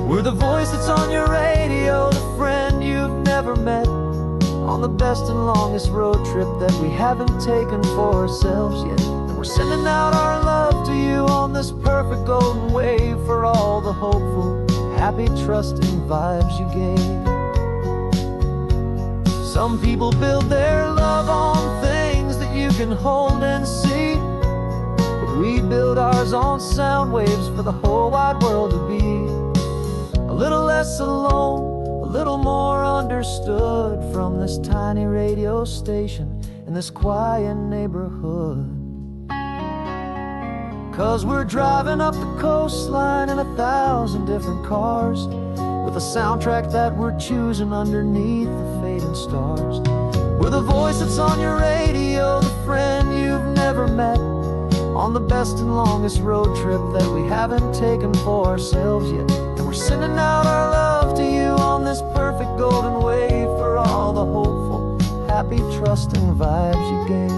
We're the voice that's on your radio, the friend you've never met, on the best and longest road trip that we haven't taken for ourselves yet. And we're sending out our love to you on this perfect golden wave, for all the hopeful, happy, trusting vibes you gave. Some people build their love on things that you can hold and see, but we build ours on sound waves for the whole wide world to be a little less alone, a little more understood, from this tiny radio station in this quiet neighborhood. 'Cause we're driving up the coastline in 1,000 different cars, with a soundtrack that we're choosing underneath the fading stars. We're the voice that's on your radio, the friend you've never met, on the best and longest road trip that we haven't taken for ourselves yet. And we're sending out our love to you on this perfect golden wave, for all the hopeful, happy, trusting vibes you gave.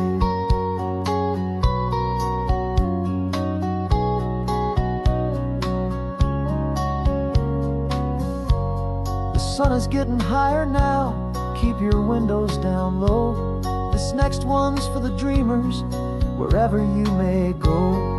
The sun is getting higher now, keep your windows down low. This next one's for the dreamers, wherever you may go.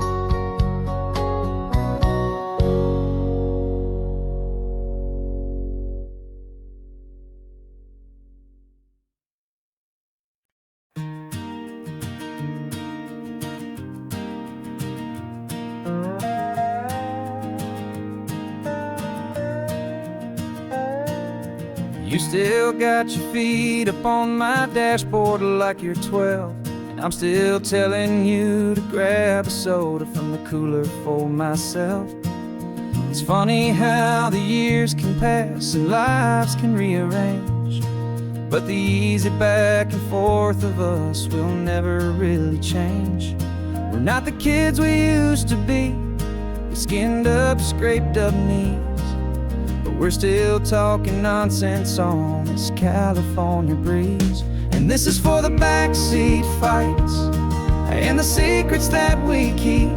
You still got your feet up on my dashboard like you're 12, and I'm still telling you to grab a soda from the cooler for myself. It's funny how the years can pass and lives can rearrange, but the easy back and forth of us will never really change. We're not the kids we used to be, with skinned up, scraped up knees, but we're still talking nonsense on this California breeze. And this is for the backseat fights and the secrets that we keep,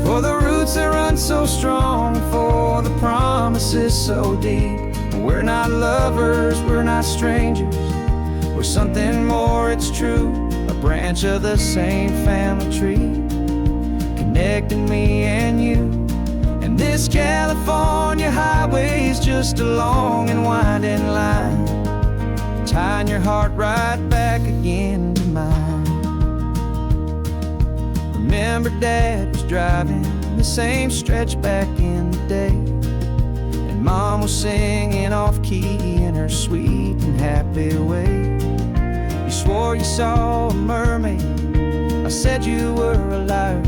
for the roots that run so strong, for the promises so deep. We're not lovers, we're not strangers, we're something more, it's true. A branch of the same family tree, connecting me and you. And this California highway's just a long and winding line, tying your heart right back again to mine. Remember Dad was driving the same stretch back in the day, and Mom was singing off-key in her sweet and happy way. You swore you saw a mermaid, I said you were a liar,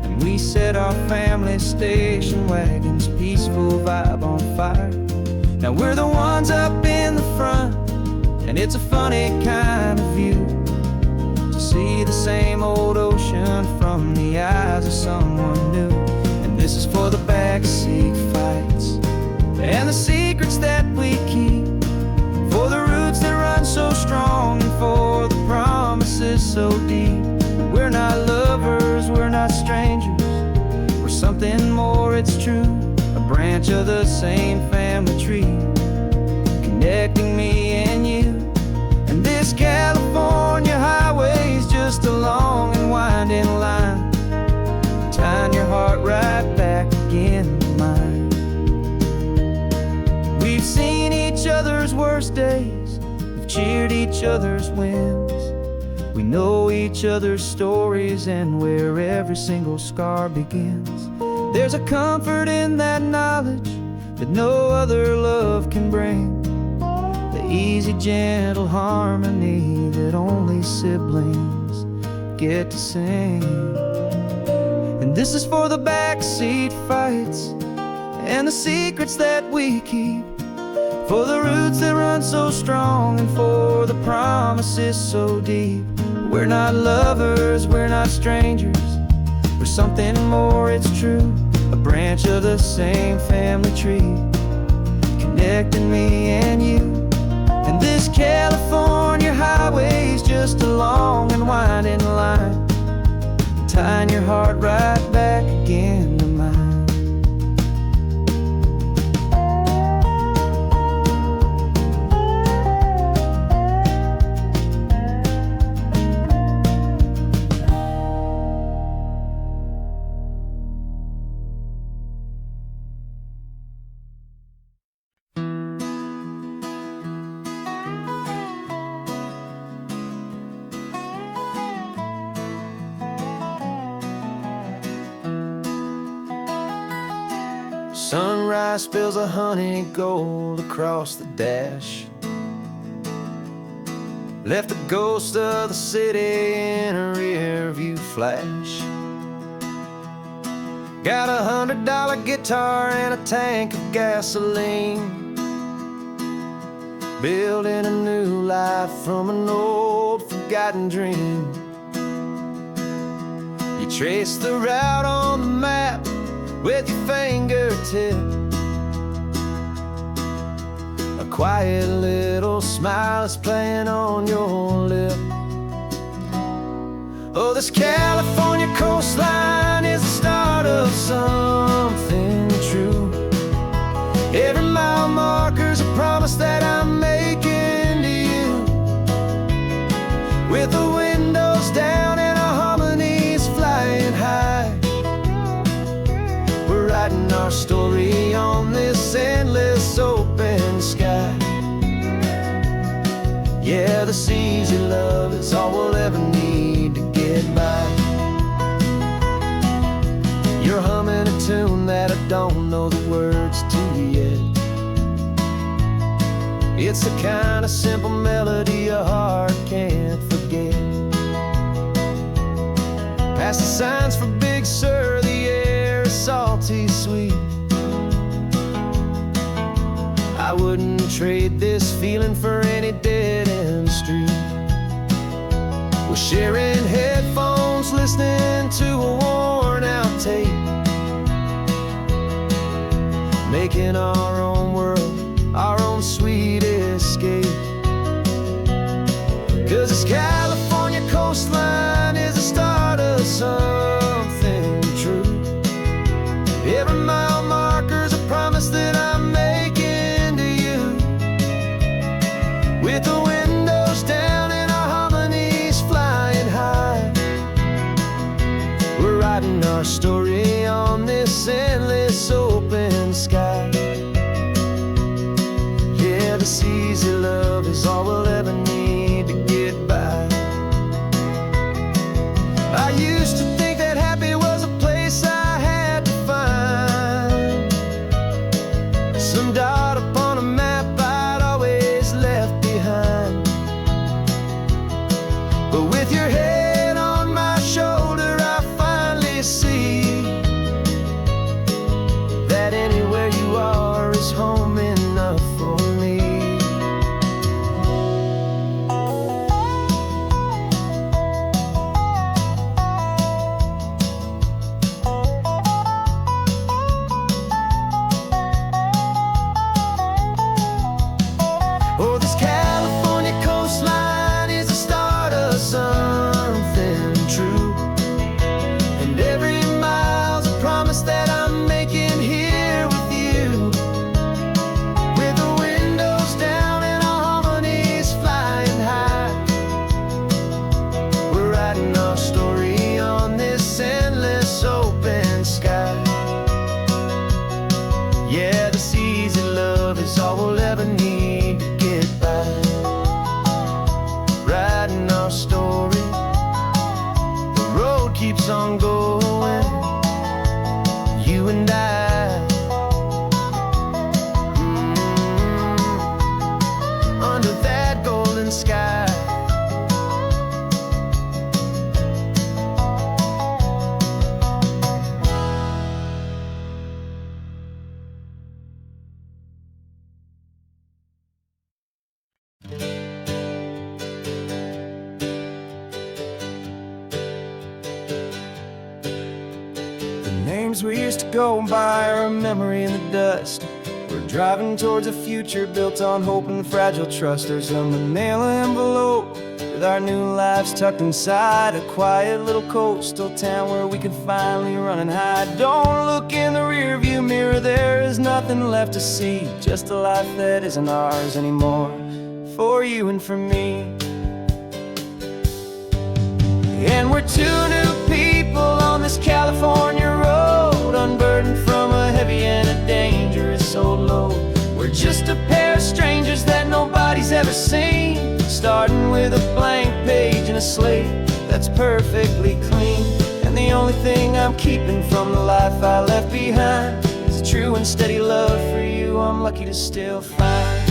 and we set our family station wagon's peaceful vibe on fire. Now we're the ones up in the front, and it's a funny kind of view to see the same old ocean from the eyes of someone new. And this is for the backseat fights and the secrets that we keep, for the roots that run so strong, and for the promises so deep. We're not lovers, we're not strangers, we're something more, it's true. A branch of the same family tree, connecting me and you. And this California highway's just a long and winding line, tying your heart right back again to mine. We've seen each other's worst days, we've cheered each other's wins, we know each other's stories and where every single scar begins. There's a comfort in that knowledge that no other love can bring, the easy, gentle harmony that only siblings get to sing. And this is for the backseat fights and the secrets that we keep, for the roots that run so strong, and for the promises so deep. We're not lovers, we're not strangers, we're something more, it's true. A branch of the same family tree, connecting me and you. And this California highway's just a long and winding line, tying your heart right back again to mine. Sunrise spills a honey gold across the dash, left the ghost of the city in a rear view flash. Got a $100 guitar and a tank of gasoline, building a new life from an old forgotten dream. You trace the route on the map with your fingertip, a quiet little smile is playing on your lip. Oh, this California coastline is the start of something true. Every mile marker's a promise that I'm making to you, with the windows down and our harmonies flying high. We're writing our story on this endless open sky. Yeah, this easy love is all we'll ever need to get by. You're humming a tune that I don't know the words to yet. It's the kind of simple melody a heart can't forget. Past the signs for Big Sur, the air is salty sweet. I wouldn't trade this feeling for any dead-end street. We're sharing headphones, listening to a worn-out tape, making our own world, our own sweet escape. 'Cause this California coastline is the start of something true. Every mile marker's a promise that I'm making to you. With the windows down and our harmonies flying high, we're writing our story on this endless open sky. Yeah, this easy love is all we'll ever need to get by. I used to think that happy was a place I had to find, some dot upon a map I'd always left behind. But with your head on my shoulder, I finally see that anywhere you are is home enough for me. Oh, this California coastline is the start of something true. And every mile's a promise that I'm making here with you. With the windows down and our harmonies flying high, we're writing our story on this endless open sky. Yeah, this easy love is all we'll ever need to get by. Writing our story, the road keeps on going, you and I, under that golden sky. Names we used to go by are a memory in the dust. We're driving towards a future built on hope and fragile trust. There's a manila envelope with our new lives tucked inside, a quiet little coastal town where we can finally run and hide. Don't look in the rearview mirror, there is nothing left to see, just a life that isn't ours anymore, for you and for me. And we're two new people on this California road, unburdened from a heavy and a dangerous old load. We're just a pair of strangers that nobody's ever seen, starting with a blank page and a slate that's perfectly clean. And the only thing I'm keeping from the life I left behind is a true and steady love for you I'm lucky to still find.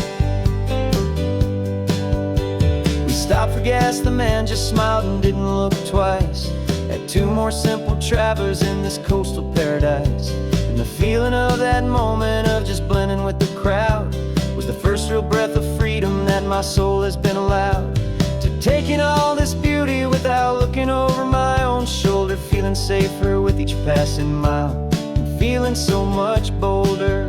Stopped for gas, the man just smiled and didn't look twice. Had two more simple travelers in this coastal paradise. And the feeling of that moment of just blending with the crowd was the first real breath of freedom that my soul has been allowed to take in all this beauty without looking over my own shoulder, feeling safer with each passing mile and feeling so much bolder.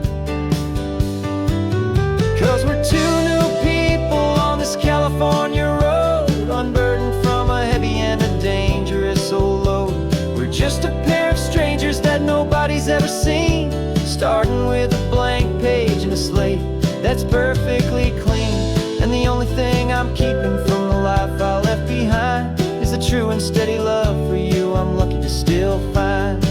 'Cause we're two new people on this California road, unburdened from a heavy and a dangerous old load. We're just a pair of strangers that nobody's ever seen, starting with a blank page and a slate that's perfectly clean. And the only thing I'm keeping from the life I left behind is a true and steady love for you I'm lucky to still find.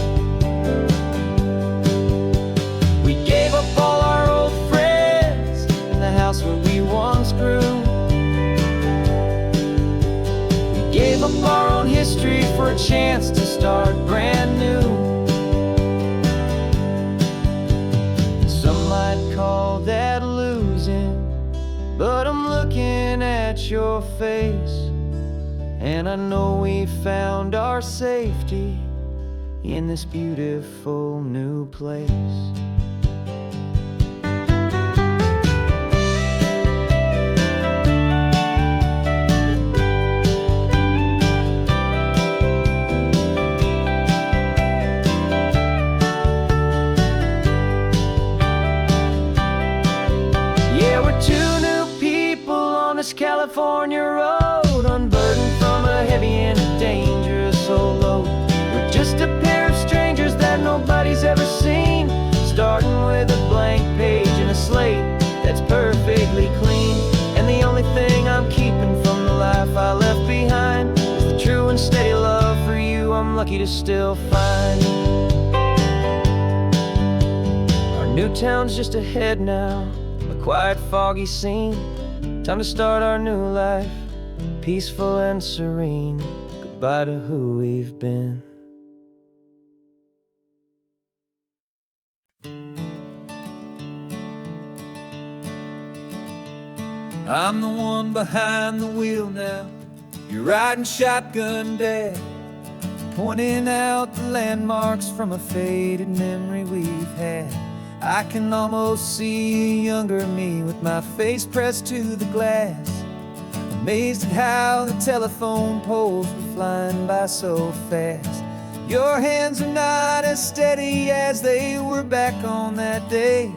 We gave up all our old friends in the house where we once grew. Gave up our own history for a chance to start brand new. Some might call that losing, But I'm looking at your face, and I know we found our safety in this beautiful new place. Yeah, we're two new people on this California road, unburdened from a heavy and a dangerous old load. We're just a pair of strangers that nobody's ever seen, starting with a blank page and a slate that's perfectly clean. And the only thing I'm keeping from the life I left behind is the true and steady love for you I'm lucky to still find. Our new town's just ahead now, a quiet, foggy scene. Time to start our new life, peaceful and serene. Goodbye to who we've been. I'm the one behind the wheel now. You're riding shotgun, Dad, pointing out the landmarks from a faded memory we've had. I can almost see a younger me with my face pressed to the glass, amazed at how the telephone poles were flying by so fast. Your hands are not as steady as they were back on that day,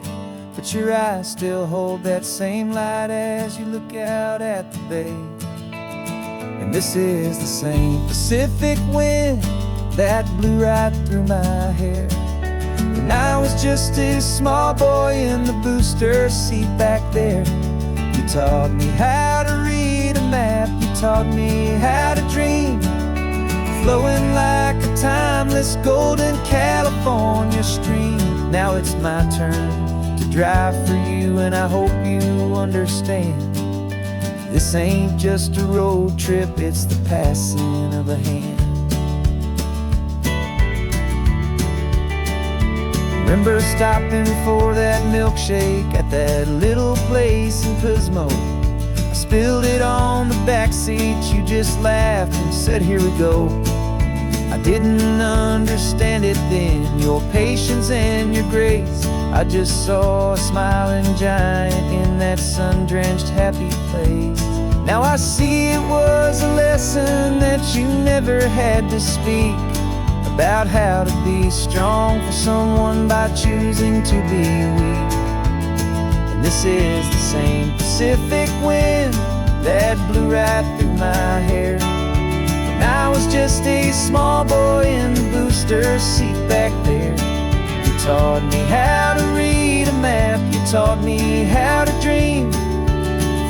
but your eyes still hold that same light as you look out at the bay. And this is the same Pacific wind that blew right through my hair when I was just a small boy in the booster seat back there. You taught me how to read a map, you taught me how to dream, flowing like a timeless golden California stream. Now it's my turn to drive for you, and I hope you understand. This ain't just a road trip, it's the passing of a hand. Remember stopping for that milkshake at that little place in Pismo? I spilled it on the back seat, you just laughed and said, here we go. I didn't understand it then, your patience and your grace. I just saw a smiling giant in that sun-drenched happy place. Now I see it was a lesson that you never had to speak, about how to be strong for someone by choosing to be weak. And this is the same Pacific wind that blew right through my hair when I was just a small boy in the booster seat back there. You taught me how to read a map, you taught me how to dream,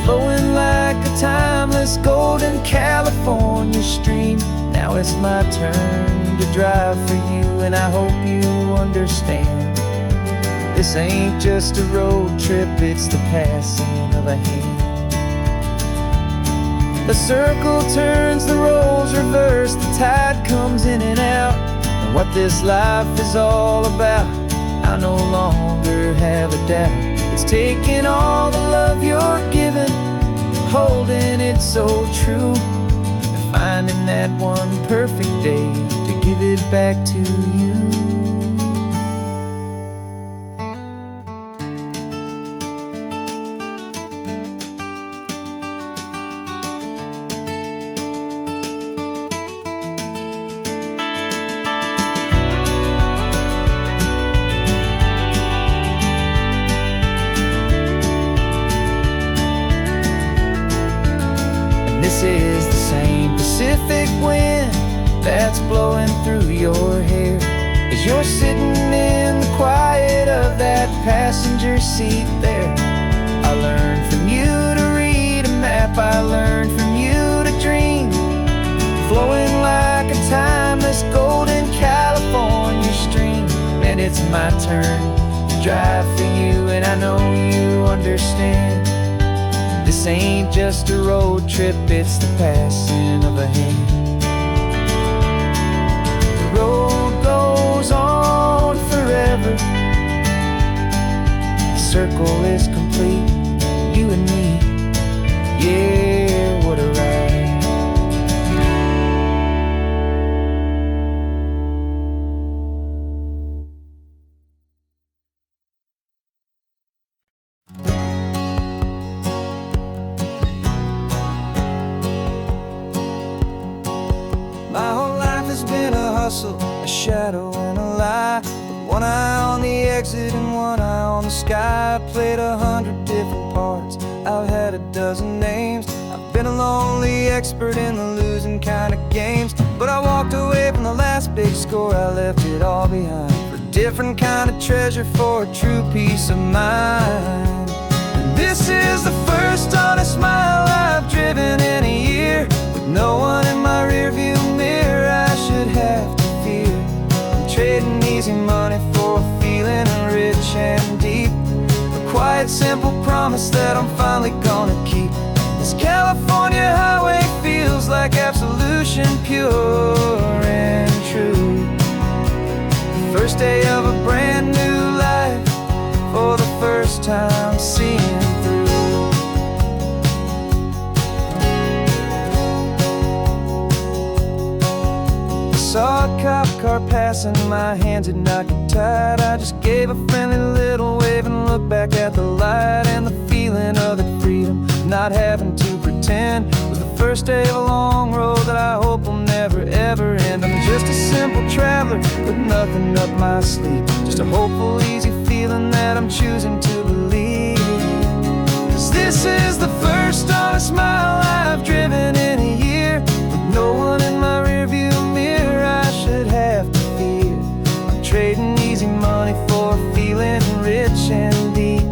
flowing like a timeless golden California stream. Now it's my turn to drive for you, and I hope you understand. This ain't just a road trip, it's the passing of a hand. The circle turns, the roles reverse, the tide comes in and out. And what this life is all about, I no longer have a doubt. It's taking all the love you're giving, holding it so true, and finding that one perfect day to give it back to you. This is the same Pacific wind that's blowing through your hair as you're sitting in the quiet of that passenger seat there. I learned from you to read a map, I learned from you to dream, flowing like a timeless golden California stream. And it's my turn to drive for you, and I know you understand. This ain't just a road trip, it's the passing of a hand. The road goes on forever, the circle is complete, you and me hustle, a shadow and a lie. With one eye on the exit and one eye on the sky. I played 100 different parts, I've had a dozen names. I've been a lonely expert in the losing kind of games. But I walked away from the last big score, I left it all behind for a different kind of treasure, for a true peace of mind. And this is the first honest mile I've driven in a year, with no one in my rearview mirror I should have to fear. I'm trading easy money for a feeling rich and deep, a quiet simple promise that I'm finally gonna keep. This California highway feels like absolution, pure and true. The first day of a brand new life, for the first time seeing through. I saw a cop car passing, my hands had not got tied. I just gave a friendly little wave and looked back at the light. And the feeling of the freedom, not having to pretend, was the first day of a long road that I hope will never ever end. I'm just a simple traveler with nothing up my sleeve, just a hopeful easy feeling that I'm choosing to believe. 'Cause this is the first honest mile I've driven in a year, with no one in my rearview mirror I should have to fear. I'm trading easy money for a feeling rich and deep,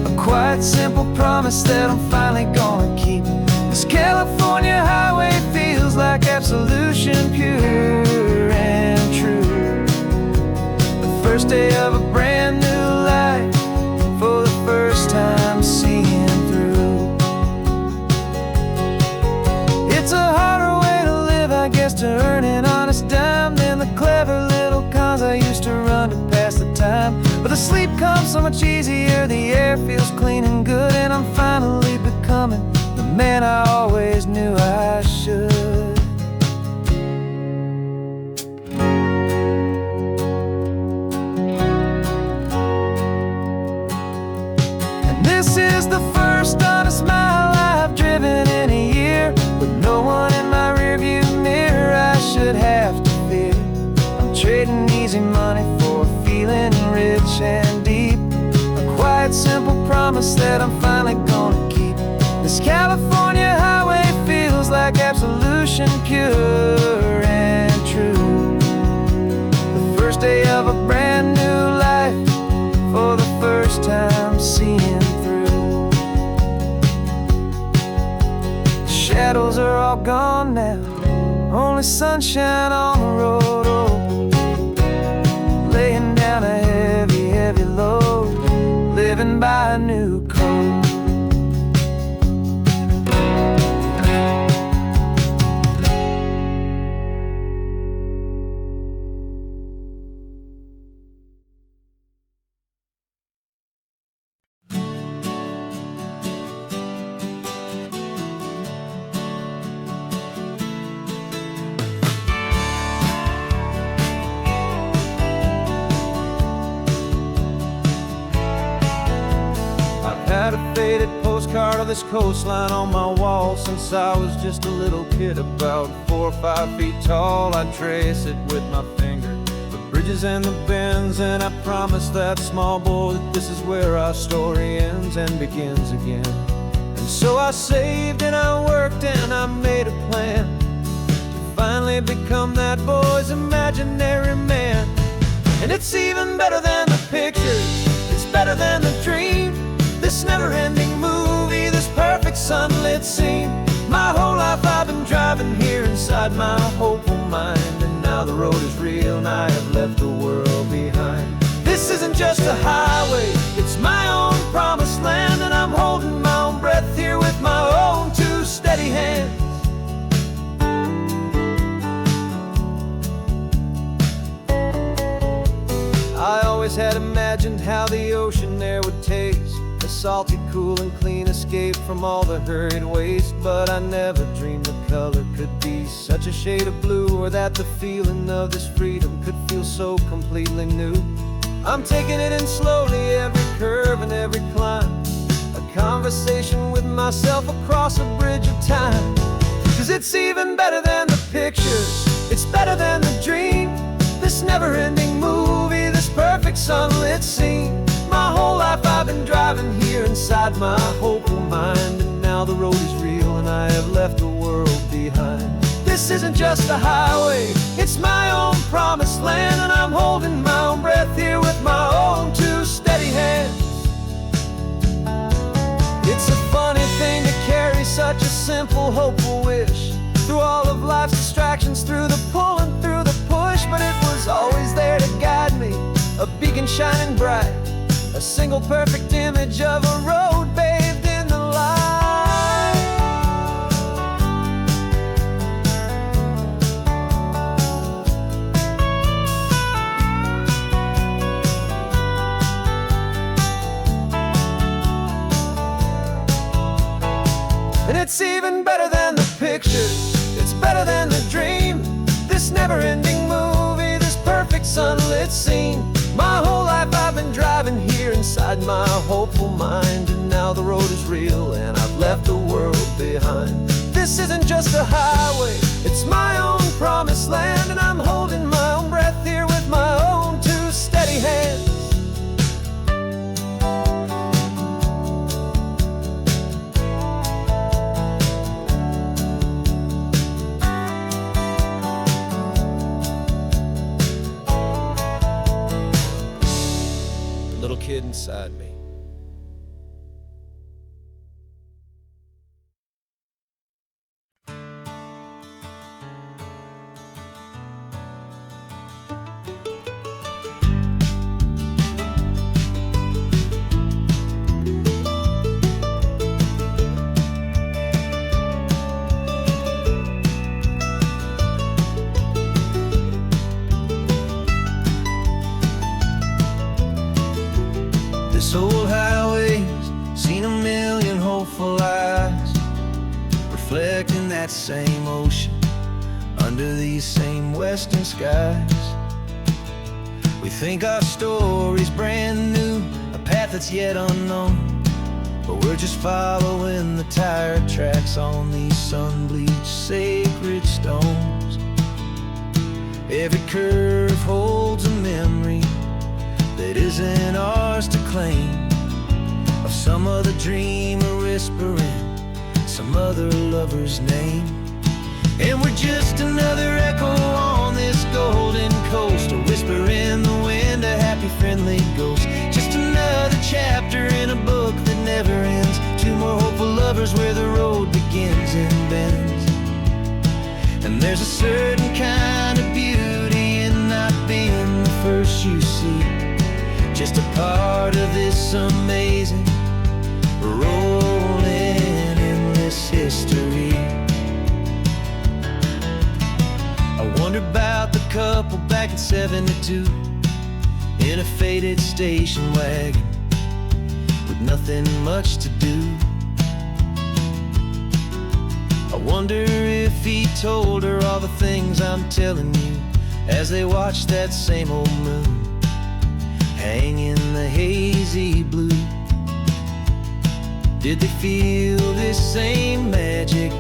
a quiet simple promise that I'm finally gonna keep. This California highway feels like absolution, pure and true. The first day of a brand new life, for the first time seeing through. It's a harder way to live, I guess, to earn an honest dime than the clever little cons I used to run to pass the time. But the sleep comes so much easier, the air feels clean and good, and I'm finally becoming the man I always knew I should. And this is the first honest mile I've driven in a year, with no one in my rearview mirror I should have to fear. I'm trading easy money for a feeling rich and deep, a quiet simple promise that I'm finally gonna keep. This California highway feels like absolution, pure and true. The first day of a brand new life, for the first time seeing through. The shadows are all gone now, only sunshine on the road. Oh, laying down a heavy, heavy load, living by a new code. Had a faded postcard of this coastline on my wall since I was just a little kid, about 4 or 5 feet tall. I trace it with my finger, the bridges and the bends, and I promise that small boy that this is where our story ends and begins again. And so I saved and I worked and I made a plan to finally become that boy's imaginary man. And it's even better than the pictures, it's better than the dream, this never-ending movie, this perfect sunlit scene. My whole life I've been driving here inside my hopeful mind, and now the road is real and I have left the world behind. This isn't just a highway, it's my own promised land, and I'm holding my own breath here with my own 2 steady hands. I always had imagined how the ocean there would taste, a salty, cool and clean escape from all the hurried waste. But I never dreamed the color could be such a shade of blue, or that the feeling of this freedom could feel so completely new. I'm taking it in slowly, every curve and every climb, a conversation with myself across a bridge of time. 'Cause it's even better than the pictures, it's better than the dream, this never-ending movie, this perfect sunlit scene. My whole life I've been driving here inside my hopeful mind, and now the road is real and I have left the world behind. This isn't just a highway, it's my own promised land, and I'm holding my own breath here with my own two steady hands. It's a funny thing to carry such a simple, hopeful wish through all of life's distractions, through the pull and through the push. But it was always there to guide me, a beacon shining bright, a single perfect image of a road bathed in the light. And it's even better than the picture, it's better than the dream. This never-ending movie, this perfect sunlit scene. My whole life I've been driving here inside my hopeful mind, and now the road is real and I've left the world behind. This isn't just a highway, it's my own promised land, and I'm holding my own breath here with my own two steady hands. Little kid inside me. This old highway's seen a million hopeful eyes, reflecting that same ocean under these same western skies. We think our story's brand new, a path that's yet unknown, but we're just following the tire tracks on these sun-bleached sacred stones. Every curve holds a memory that isn't ours to claim, of some other dreamer whispering some other lover's name. And we're just another echo on this golden coast, a whisper in the wind, a happy friendly ghost. Just another chapter in a book that never ends, two more hopeful lovers where the road begins and bends. And there's a certain kind of beauty in not being the first you see, just a part of this amazing, rolling, endless history. I wonder about the couple back in '72 in a faded station wagon with nothing much to do. I wonder if he told her all the things I'm telling you as they watched that same old moon hang in the hazy blue. Did they feel this same magic,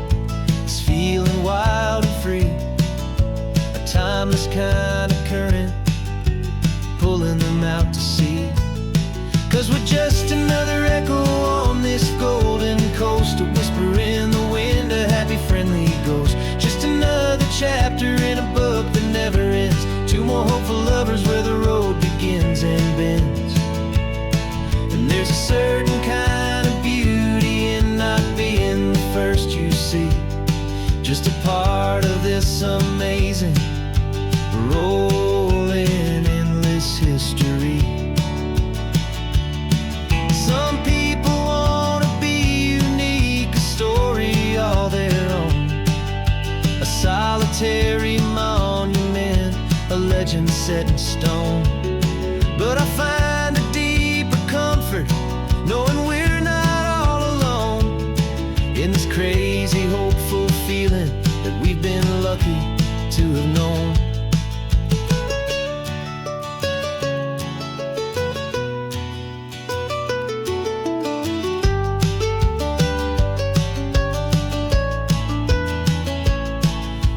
this feeling wild and free, a timeless kind of current pulling them out to sea? 'Cause we're just another echo on this golden coast, a whisper in the wind, a happy friendly ghost. Just another chapter in a book that never ends, two more hopeful lovers where the road begins and bends. And there's a certain kind of beauty in not being the first you see, just a part of this amazing, rolling, endless history. Some people want to be unique, a story all their own, a solitary monument, a legend set in stone. But I find a deeper comfort knowing we're not all alone in this crazy, hopeful feeling that we've been lucky to have known.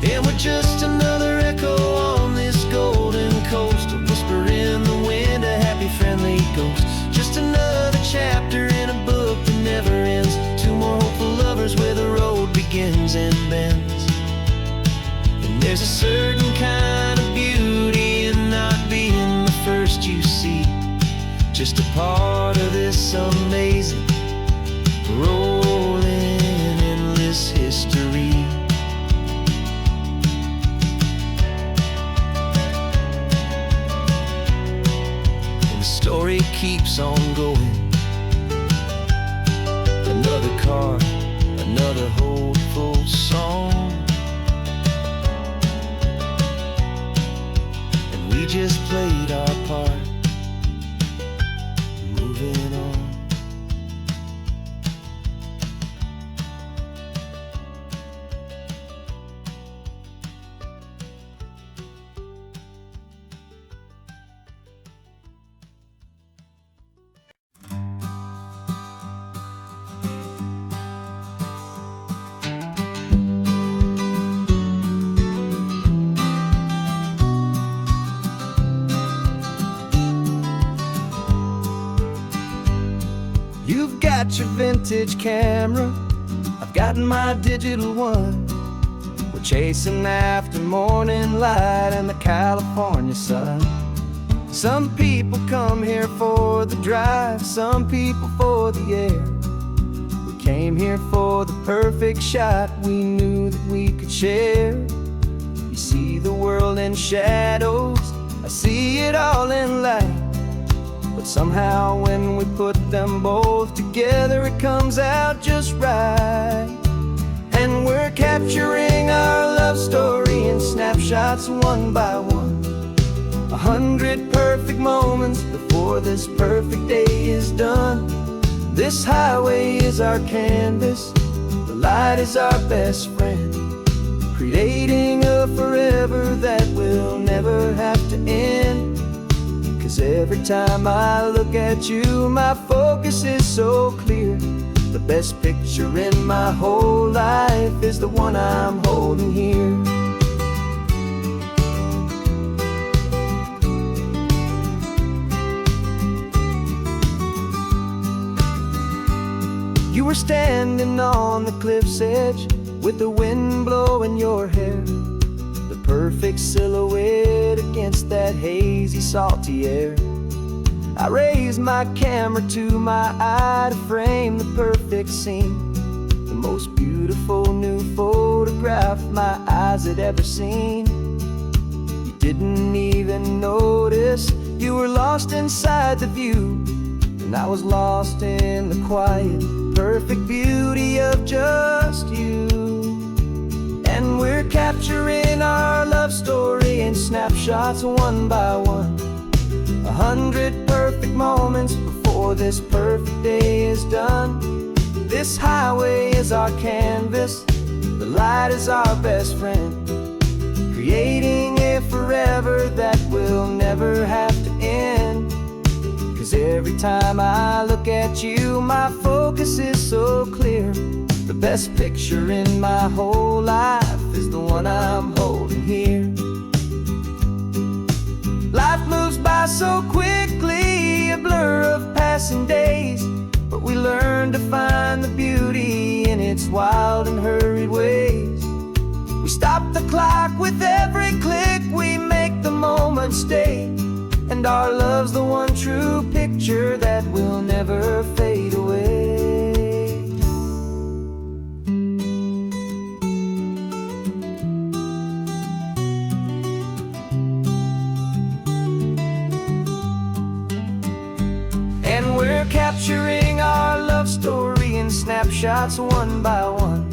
And we're just another echo on this golden coast, There's a certain kind of beauty in not being the first you see, just a part of this amazing, rolling, endless history. And the story keeps on going. Another car, another hopeful song, and we just played our part, moving on. You've got your vintage camera, I've got my digital one. We're chasing after morning light and the California sun. Some people come here for the drive, some people for the air. We came here for the perfect shot we knew that we could share. You see the world in shadows, I see it all in light. But somehow when we put them both together, it comes out just right. And we're capturing our love story in snapshots one by one. 100 perfect moments before this perfect day is done. This highway is our canvas, the light is our best friend, creating a forever that will never have to end. 'Cause every time I look at you, my focus is so clear. The best picture in my whole life is the one I'm holding here. You were standing on the cliff's edge with the wind blowing your hair, the perfect silhouette against that hazy, salty air. I raised my camera to my eye to frame the perfect scene, the most beautiful new photograph my eyes had ever seen. You didn't even notice, you were lost inside the view, and I was lost in the quiet, perfect beauty of just you. And we're capturing our love story in snapshots one by one. 100 perfect moments before this perfect day is done. This highway is our canvas, the light is our best friend, creating a forever that will never have to end. 'Cause every time I look at you, my focus is so clear. The best picture in my whole life is the one I'm holding here. Life moves by so quickly, a blur of passing days, but we learn to find the beauty in its wild and hurried ways. We stop the clock with every click, we make the moment stay, and our love's the one true picture that will never fade away. And we're capturing our love story in snapshots one by one.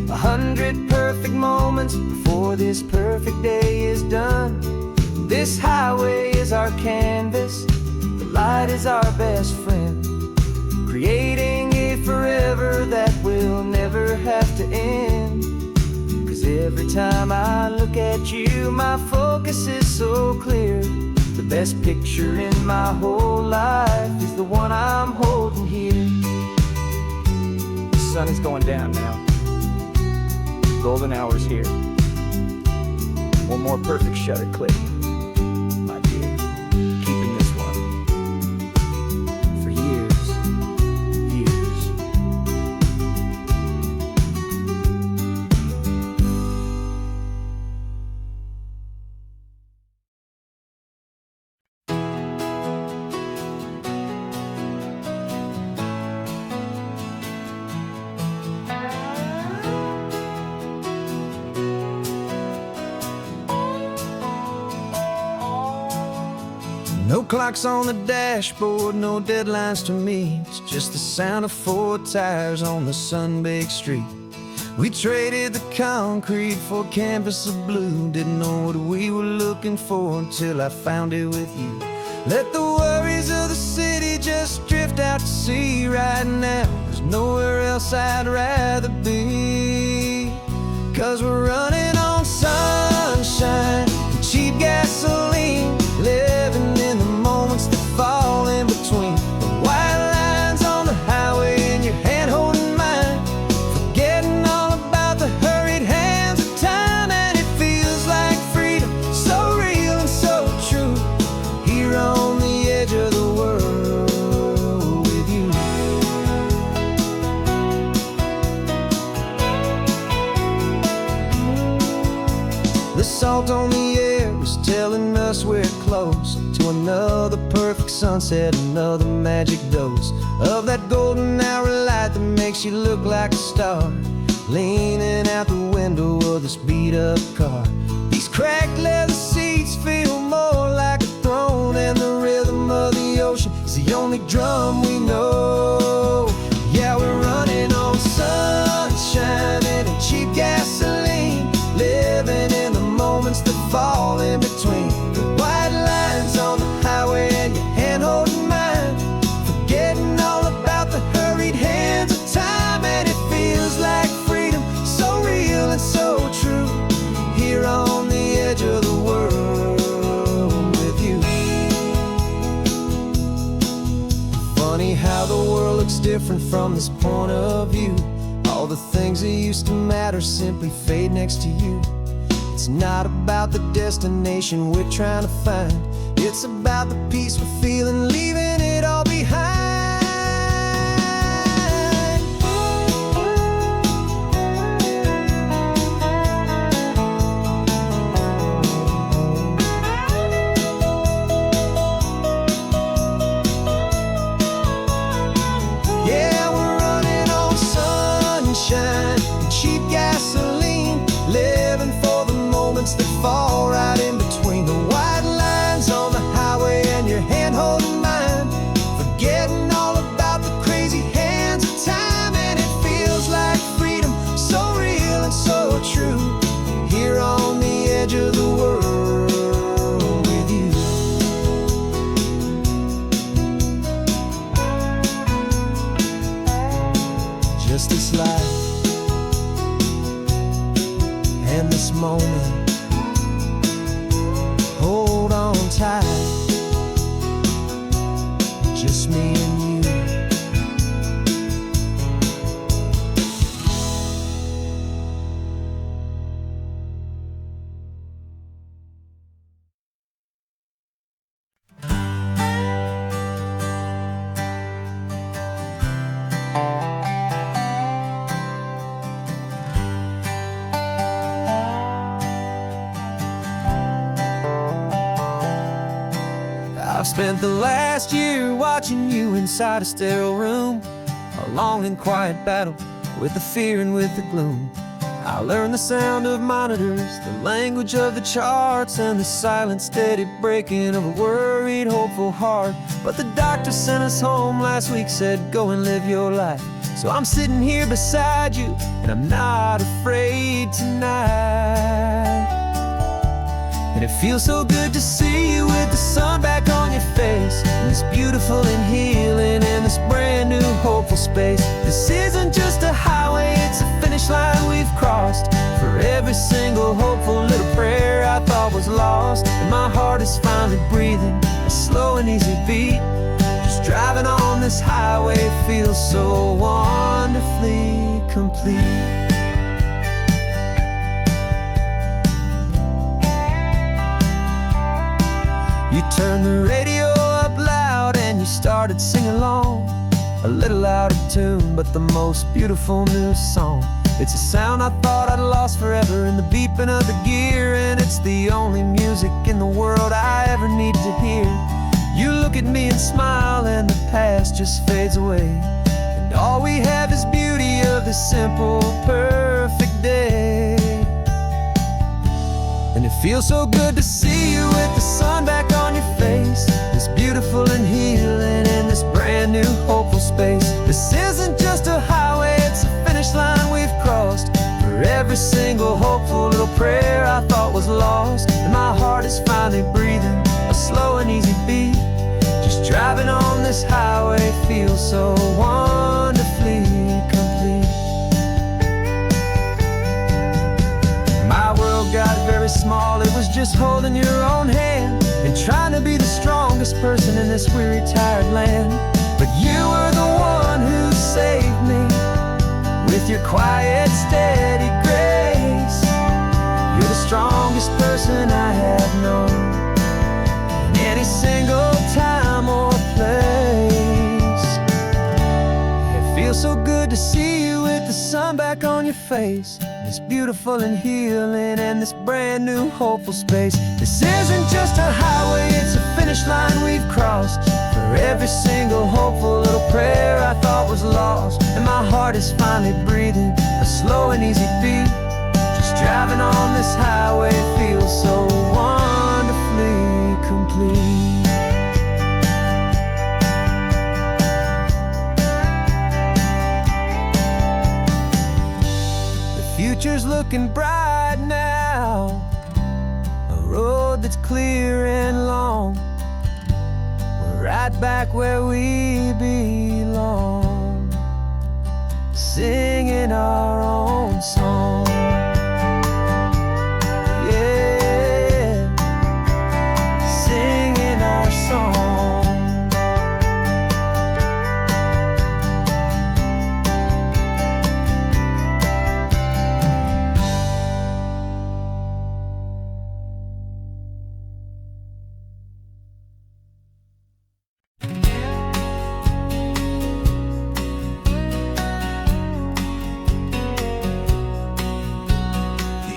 100 perfect moments before this perfect day is done. This highway is our canvas, the light is our best friend, creating a forever that will never have to end. 'Cause every time I look at you, my focus is so clear. The best picture in my whole life is the one I'm holding here. The sun is going down now. Golden hour's here. One more perfect shutter click, my dear. Keeping this one for years, years. No clocks on the dashboard, no deadlines to meet. It's just the sound of 4 tires on the sun-baked street. We traded the concrete for a canvas of blue. Didn't know what we were looking for until I found it with you. Let the worries of the city just drift out to sea right now. There's nowhere else I'd rather be. 'Cause we're running on sunshine and cheap gasoline, living in the moments that fall in between. The white lines on the highway and your hand holding mine, forgetting all about the hurried hands of time. And it feels like freedom, so real and so true, here on the edge of the world with you. The salt on the air is telling us we're close to another perfect sunset, another magic dose of that golden hour light that makes you look like a star, leaning out the window of this beat-up car. These cracked leather seats feel more like a throne, and the rhythm of the ocean is the only drum we know. Yeah, we're running on sunshine and cheap gasoline, living in the moments that fall in between. The white lines on the highway and your hand holding mine, forgetting all about the hurried hands of time. And it feels like freedom, so real and so true, here on the edge of the world with you. Funny how the world looks different from this point of view. All the things that used to matter simply fade next to you. It's not about the destination we're trying to find, it's about the peace we're feeling, leaving it all behind. Yeah, we're running on sunshine and cheap gasoline, living for the moments that fall right in between. The white lines on the highway and your hand holding mine, forgetting all about the crazy hands of time. And it feels like freedom, so real and so true, here on the edge of the world with you. Just this life and this moment, hold on tight, just me and you. I've spent the last year watching you inside a sterile room, a long and quiet battle with the fear and with the gloom. I learned the sound of monitors, the language of the charts, and the silent steady breaking of a worried, hopeful heart. But the doctor sent us home last week, said go and live your life. So I'm sitting here beside you, and I'm not afraid tonight. And it feels so good to see you with the sun back on your face, and this beautiful and healing in this brand new hopeful space. This isn't just a highway, it's a finish line we've crossed. For every single hopeful little prayer I thought was lost, and my heart is finally breathing a slow and easy beat. Just driving on this highway feels so wonderfully complete. You turned the radio up loud and you started singing along, a little out of tune, but the most beautiful new song. It's a sound I thought I'd lost forever in the beeping of the gear, and it's the only music in the world I ever need to hear. You look at me and smile, and the past just fades away, and all we have is beauty of this simple, perfect day. And it feels so good to see you with the sun back on your face, this beautiful and healing in this brand new hopeful space. This isn't just a highway, it's a finish line we've crossed. For every single hopeful little prayer I thought was lost, and my heart is finally breathing a slow and easy beat. Just driving on this highway feels so wonderfully complete. My world got very small, it was just holding your own hand and trying to be the strongest person in this weary, tired land. But you were the one who saved me with your quiet, steady grace. You're the strongest person I have known in any single time or place. It feels so good to see you with the sun back on your face. This beautiful and healing and this brand new hopeful space. This isn't just a highway, it's a finish line we've crossed. For every single hopeful little prayer I thought was lost, and my heart is finally breathing a slow and easy beat. Just driving on this highway feels so wonderfully complete. Future's looking bright now, a road that's clear and long. We're right back where we belong, singing our own song. Yeah, singing our song.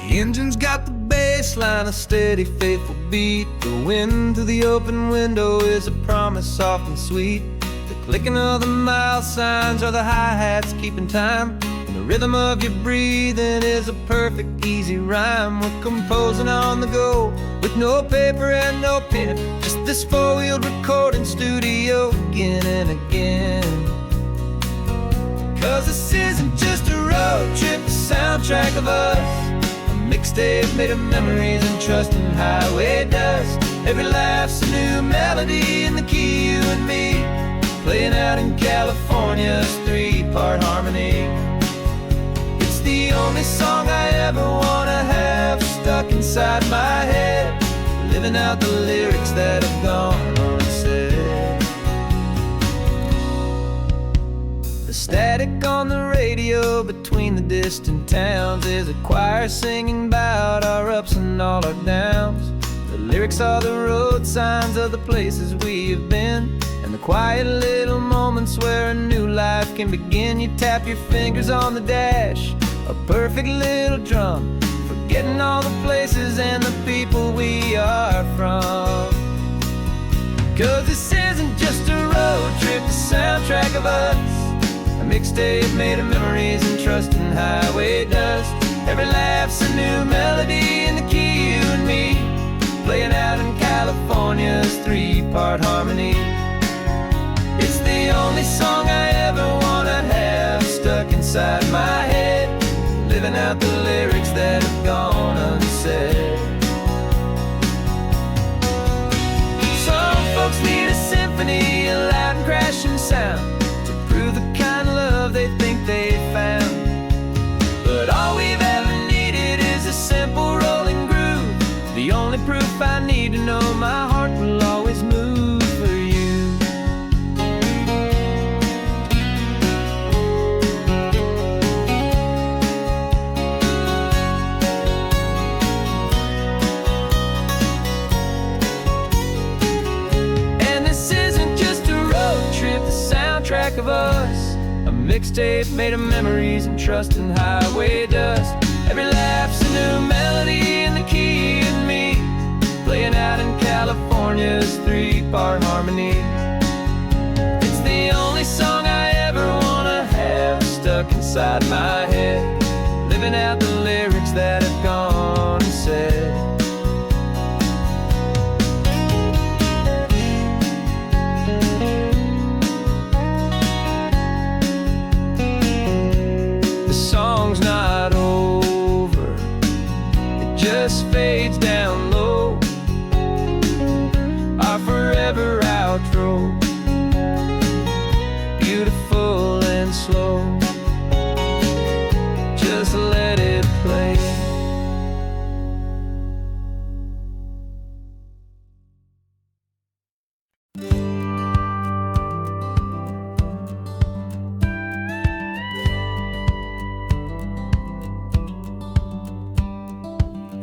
The engine's got the bass line, a steady, faithful beat. The wind through the open window is a promise soft and sweet. The clicking of the mile signs are the hi-hats keeping time, and the rhythm of your breathing is a perfect, easy rhyme. We're composing on the go with no paper and no pen, just this four-wheeled recording studio again and again. 'Cause this isn't just a road trip, the soundtrack of us, mixtape made of memories and trust in highway dust. Every laugh's a new melody in the key, you and me, playing out in California's three-part harmony. It's the only song I ever wanna have stuck inside my head, living out the lyrics that have gone unsaid. The static on the radio between the distant towns is a choir singing about our ups and all our downs. The lyrics are the road signs of the places we have been, and the quiet little moments where a new life can begin. You tap your fingers on the dash, a perfect little drum, forgetting all the places and the people we are from. 'Cause this isn't just a road trip, the soundtrack of us, a mixtape made of memories and trust in highway dust. Every laugh's a new melody in the key, you and me, playing out in California's three-part harmony. It's the only song I ever wanna have stuck inside my head, living out the lyrics that have gone unsaid. Some folks need a symphony, a loud and crashing sound, to prove the kind of love they think they found. But all we've ever needed is a simple rolling groove, the only proof I need to know my heart will always move for you. And this isn't just a road trip, the soundtrack of us, a mixtape made of memories and trust in highway dust. Every laugh's a new melody in the key, you and me, playing out in California's three-part harmony. It's the only song I ever wanna have stuck inside my head, living out the lyrics that have gone unsaid. slow. Just let it play.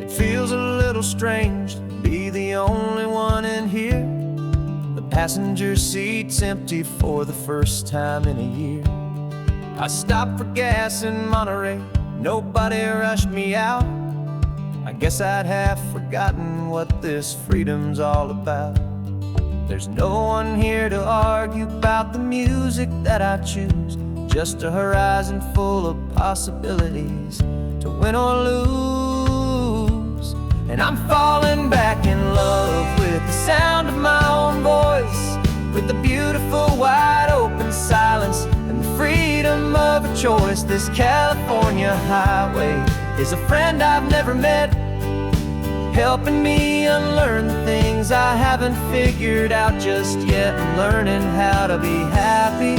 It feels a little strange to be the only one in here. The passenger seat's empty for the first time in a year. I stopped for gas in Monterey, nobody rushed me out. I guess I'd half forgotten what this freedom's all about. There's no one here to argue about the music that I choose, just a horizon full of possibilities to win or lose. And I'm falling back in love with the sound of my own voice, with the beautiful wide open silence and the freedom of a choice. This California highway is a friend I've never met, helping me unlearn the things I haven't figured out just yet. I'm learning how to be happy,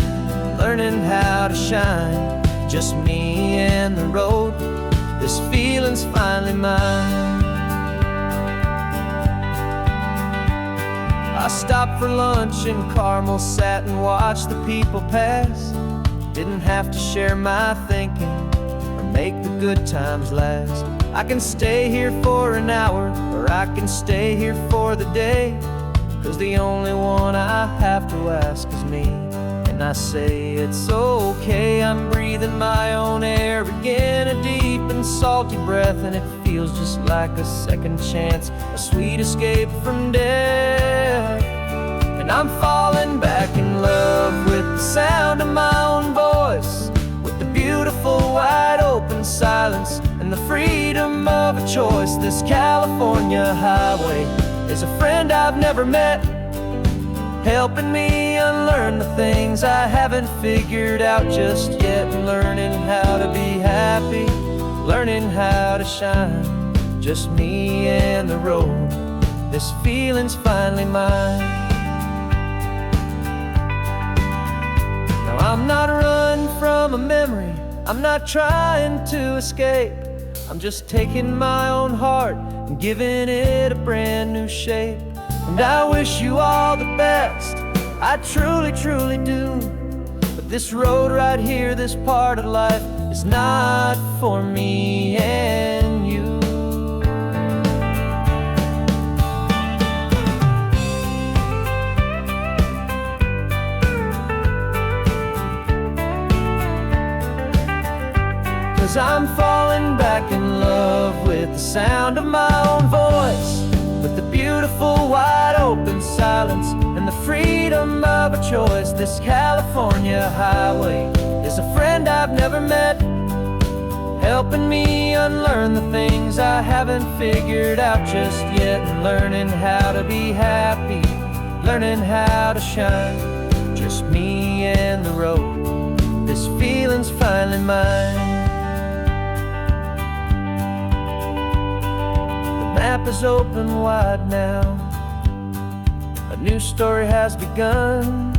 learning how to shine, just me and the road. This feeling's finally mine. I stopped for lunch in Carmel, sat and watched the people pass. Didn't have to share my thinking or make the good times last. I can stay here for an hour, or I can stay here for the day, 'cause the only one I have to ask is me. And I say it's okay, I'm breathing my own air again, a deep and salty breath, and it feels just like a second chance, a sweet escape from death. And I'm falling back in love with the sound of my own voice, with the beautiful wide open silence and the freedom of a choice. This California highway is a friend I've never met, helping me unlearn the things I haven't figured out just yet. Learning how to be happy, learning how to shine, just me and the road. This feeling's finally mine. Now I'm not running from a memory, I'm not trying to escape. I'm just taking my own heart and giving it a brand new shape. And I wish you all the best, I truly, truly do. But this road right here, this part of life, is not for me and you. 'Cause I'm falling back in love with the sound of my own voice, with the beautiful wide open silence and the freedom of a choice. This California highway is a friend I've never met, helping me unlearn the things I haven't figured out just yet. And learning how to be happy, learning how to shine, just me and the road. This feeling's finally mine. The map is open wide now, a new story has begun.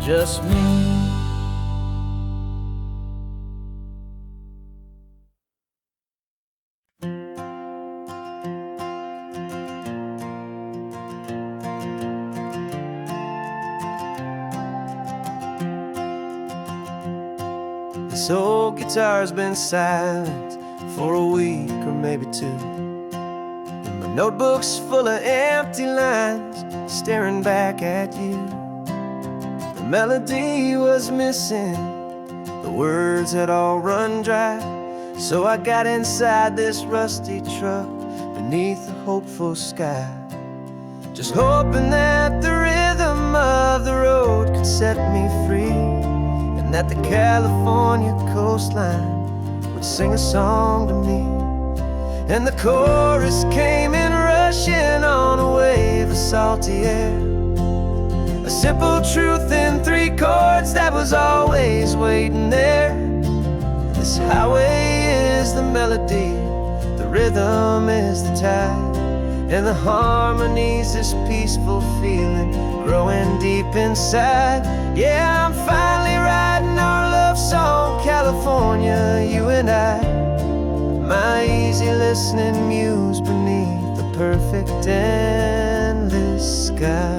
Just me. This old guitar's been silent for a week or maybe two, and my notebook's full of empty lines staring back at you. The melody was missing, the words had all run dry, so I got inside this rusty truck beneath the hopeful sky, just hoping that the rhythm of the road could set me free, and that the California coastline would sing a song to me. And the chorus came in rushing on a wave of salty air, a simple truth in 3 chords that was always waiting there. This highway is the melody, the rhythm is the tide, and the harmony's this peaceful feeling growing deep deep inside. Yeah, I'm finally writing our love song, California, you and I. My easy listening muse beneath the perfect endless sky.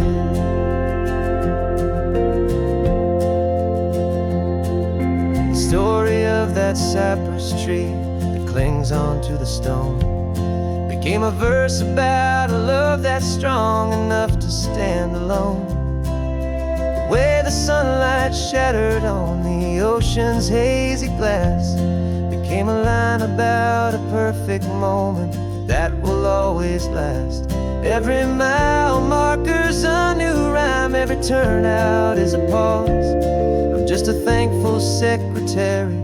The story of that cypress tree that clings onto the stone became a verse about a love that's strong enough to stand alone. The way the sunlight shattered on the ocean's hazy glass became a line about a perfect moment that will always last. Every mile marker's a new rhyme, every turnout is a pause. I'm just a thankful secretary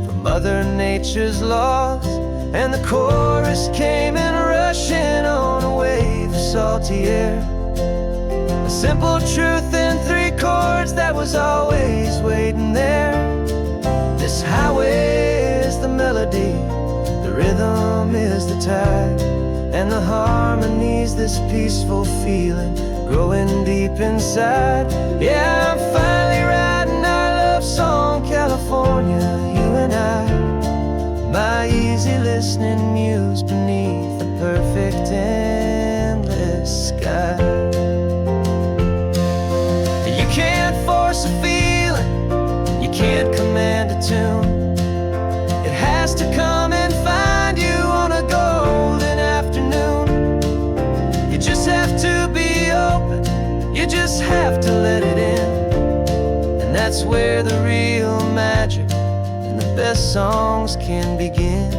for Mother Nature's laws. And the chorus came in rushing on a wave of salty air. A simple truth in 3 chords that was always waiting there. This highway is the melody, the rhythm is the tide, and the harmony's this peaceful feeling growing deep inside. Yeah, I'm finally writing our love song, California, you and I. My easy listening muse beneath the perfect endless sky. You can't force a feeling, you can't command a tune. It has to come and find you on a golden afternoon. You just have to be open, you just have to let it in. And that's where the real magic and the best songs can begin.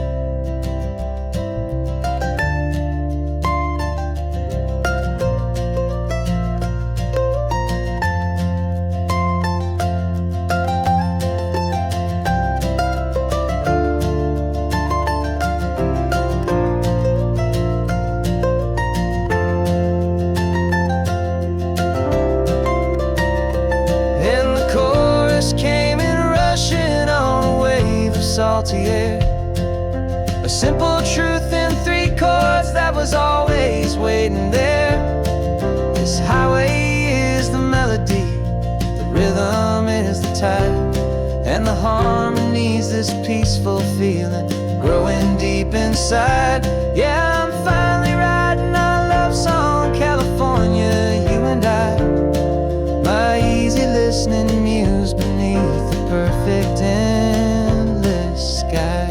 Salty air, a simple truth in 3 chords that was always waiting there. This highway is the melody, the rhythm is the tide, and the harmony's this peaceful feeling growing deep inside. Yeah, I'm finally writing our love song, California, you and I. My easy listening muse beneath the perfect sky.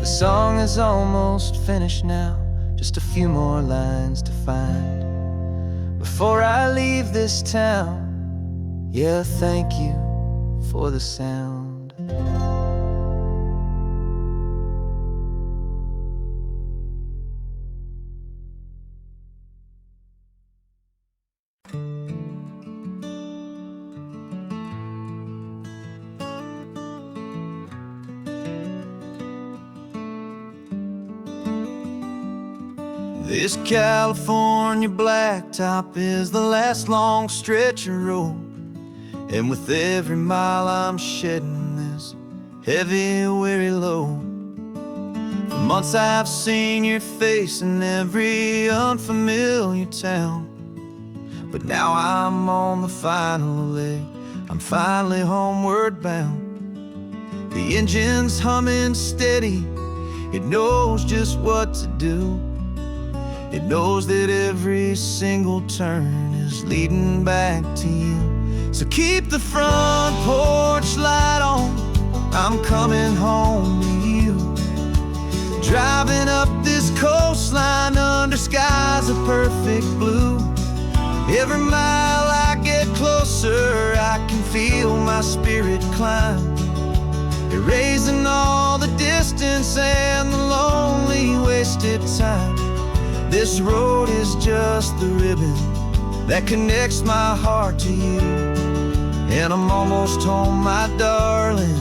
The song is almost finished now, just a few more lines to find before I leave this town. Yeah, thank you for the sound. This California blacktop is the last long stretch of road, and with every mile I'm shedding this heavy, weary load. For months I've seen your face in every unfamiliar town, but now I'm on the final leg, I'm finally homeward bound. The engine's humming steady, it knows just what to do. It knows that every single turn is leading back to you. So keep the front porch light on, I'm coming home to you. Driving up this coastline under skies of perfect blue. Every mile I get closer, I can feel my spirit climb, erasing all the distance and the lonely wasted time. This road is just the ribbon that connects my heart to you, and I'm almost home, my darling,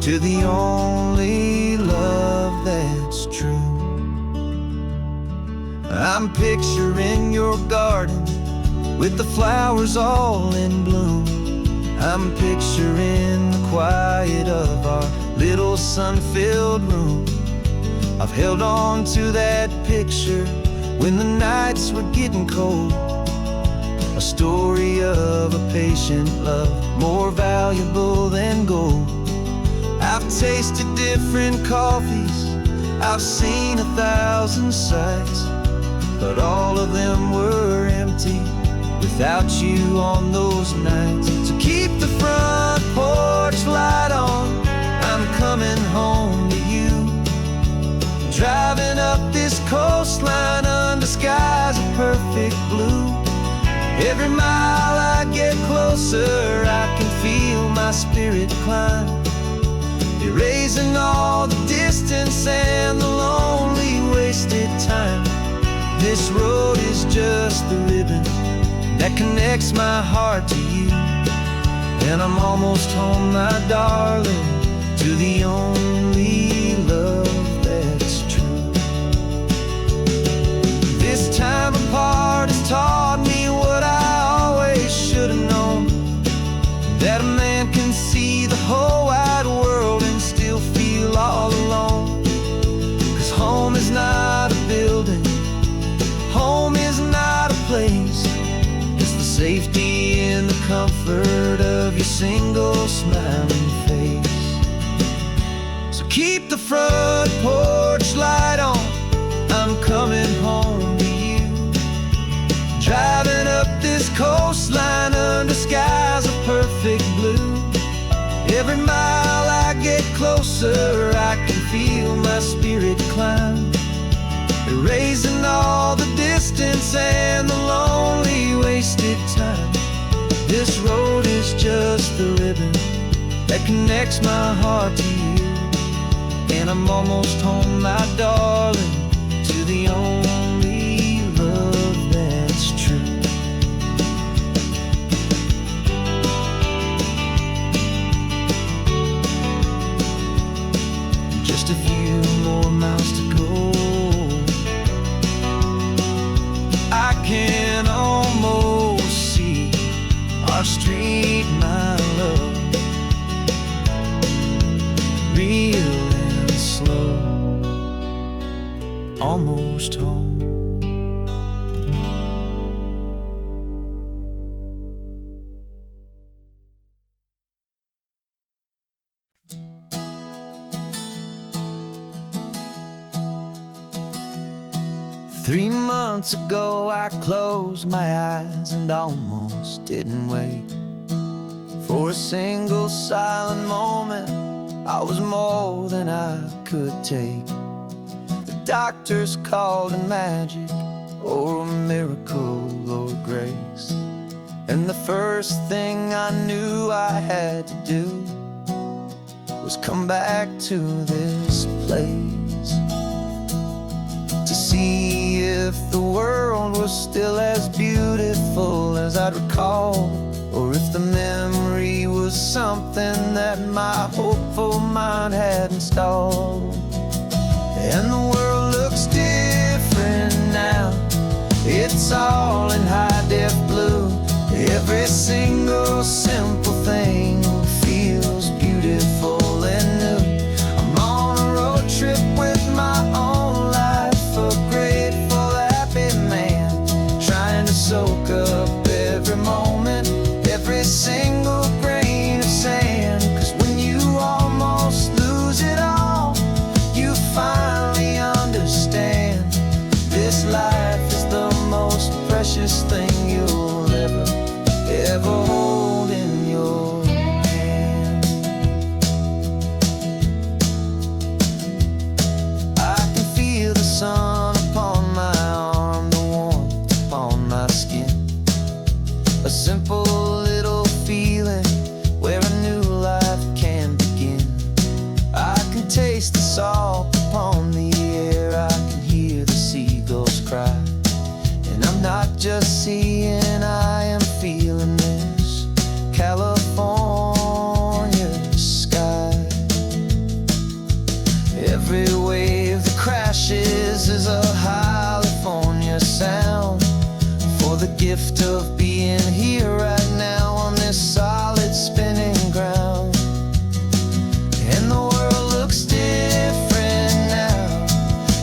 to the only love that's true. I'm picturing your garden with the flowers all in bloom. I'm picturing the quiet of our little sun-filled room. I've held on to that picture when the nights were getting cold, a story of a patient love, more valuable than gold. I've tasted different coffees, I've seen 1,000 sights, but all of them were empty without you on those nights. So keep the front porch light on, I'm coming home to you. Driving up this coastline under skies of perfect blue. Every mile I get closer, I can feel my spirit climb, erasing all the distance and the lonely wasted time. This road is just the ribbon that connects my heart to you, and I'm almost home, my darling, to the only love that's true. This time apart has taught me what I always should have known, that a man can see the whole wide world and still feel all alone. 'Cause home is not a building, home is not a place, it's the safety and the comfort of your single smiling face. So keep the front porch light on, I'm coming home to you. Driving up this coastline under skies of perfect blue. Every mile I get closer, I can feel my spirit climb, erasing all the distance and the lonely wasted time. This road is just the ribbon that connects my heart to you, and I'm almost home, my darling, to the only love that's true. Just a few more miles to go, I can almost see our street, my love, real and slow, almost home. Three months ago I closed my eyes and almost didn't wait for a single silent moment. I was more than I could take. The doctors called it magic, or a miracle, or grace. And the first thing I knew I had to do was come back to this place, to see if the world was still as beautiful as I'd recall, or if the memory was something that my hopeful mind had installed. And the world looks different now, it's all in high-def blue. Every single simple thing feels beautiful and new. I'm on a road trip with my own life, a grateful, happy man, trying to soak up every moment, every single grain of sand. 'Cause when you almost lose it all, you finally understand this life is the most precious thing you'll ever hold in your hand. I can feel the sun upon my arm, the warmth upon my skin, a simple little feeling where a new life can begin. I can taste the salt upon the air, I can hear the seagulls cry, and I'm not just seeing, I am feeling this California sky. Every wave that crashes is a California sound, for the gift of being here right now on this solid spinning ground. And the world looks different now,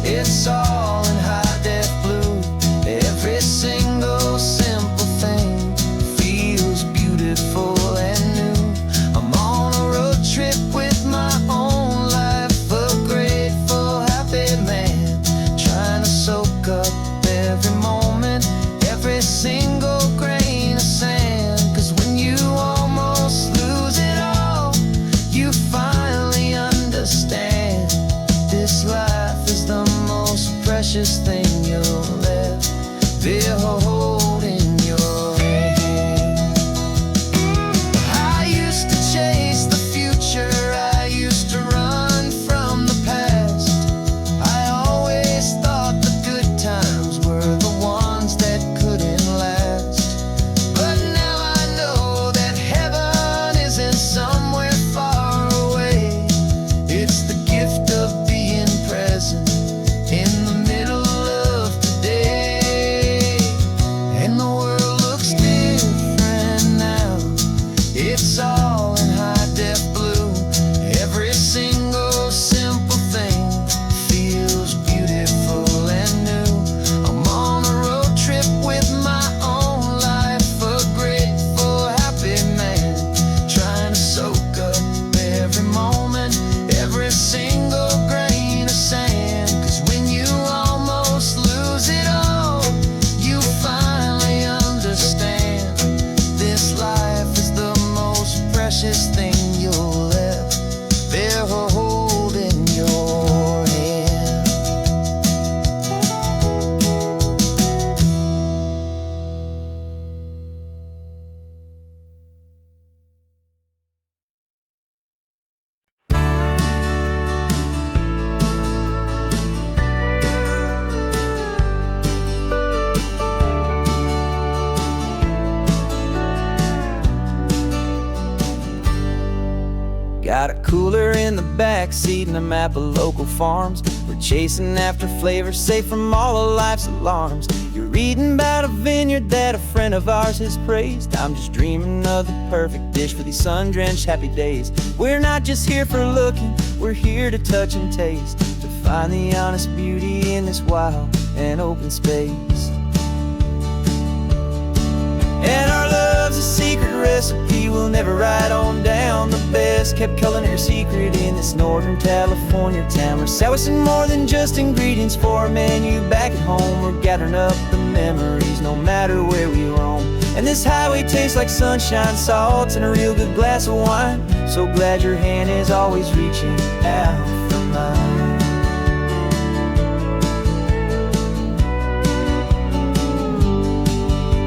it's all in high-def blue. Every single simple thing cooler in the back seat and a map of local farms. We're chasing after flavor safe from all of life's alarms. You're reading about a vineyard that a friend of ours has praised. I'm just dreaming of the perfect dish for these sun-drenched happy days. We're not just here for looking, we're here to touch and taste, to find the honest beauty in this wild and open space. And our love's a secret recipe we'll never write on down. The best kept culinary secret in this Northern California town. We're sourcing more than just ingredients for a menu back at home. We're gathering up the memories no matter where we roam. And this highway tastes like sunshine, salt, and a real good glass of wine. So glad your hand is always reaching out for mine.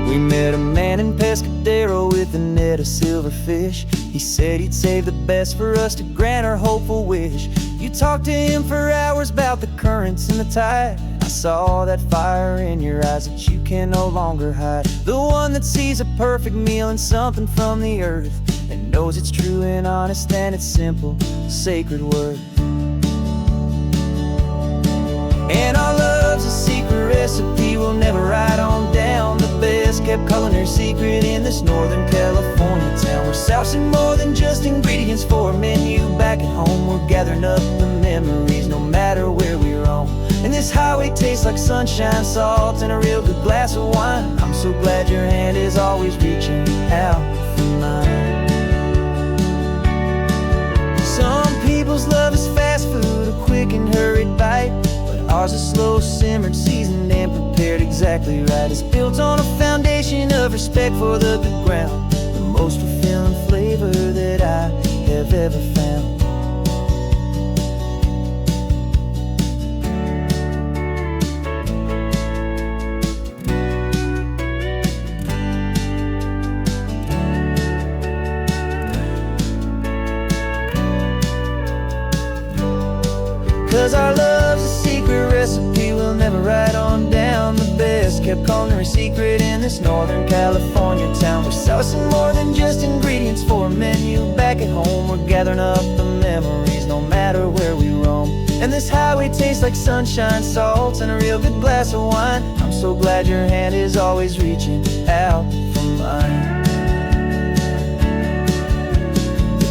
We met a man in Pescadero with a net of silverfish. He said he'd save the best for us to grant our hopeful wish. You talked to him for hours about the currents and the tide. I saw that fire in your eyes that you can no longer hide. The one that sees a perfect meal in something from the earth, and knows it's true and honest and it's simple, sacred worth. And our love's a secret recipe we'll never write on down. The best kept culinary secret in this Northern California town. We're sourcing more than just ingredients for a menu back at home. We're gathering up the memories no matter where we roam. And this highway tastes like sunshine, salt, and a real good glass of wine. I'm so glad your hand is always reaching out for mine. Some people's love is fast food, a quick and hurried bite. Ours is slow simmered, seasoned and prepared exactly right. It's built on a foundation of respect for the good ground, the most fulfilling flavor that I have ever found. 'Cause our love's a secret recipe we'll never write on down. The best kept culinary secret in this Northern California town. We're sourcing more than just ingredients for a menu back at home. We're gathering up the memories no matter where we roam. And this highway tastes like sunshine, salt, and a real good glass of wine. I'm so glad your hand is always reaching out for mine.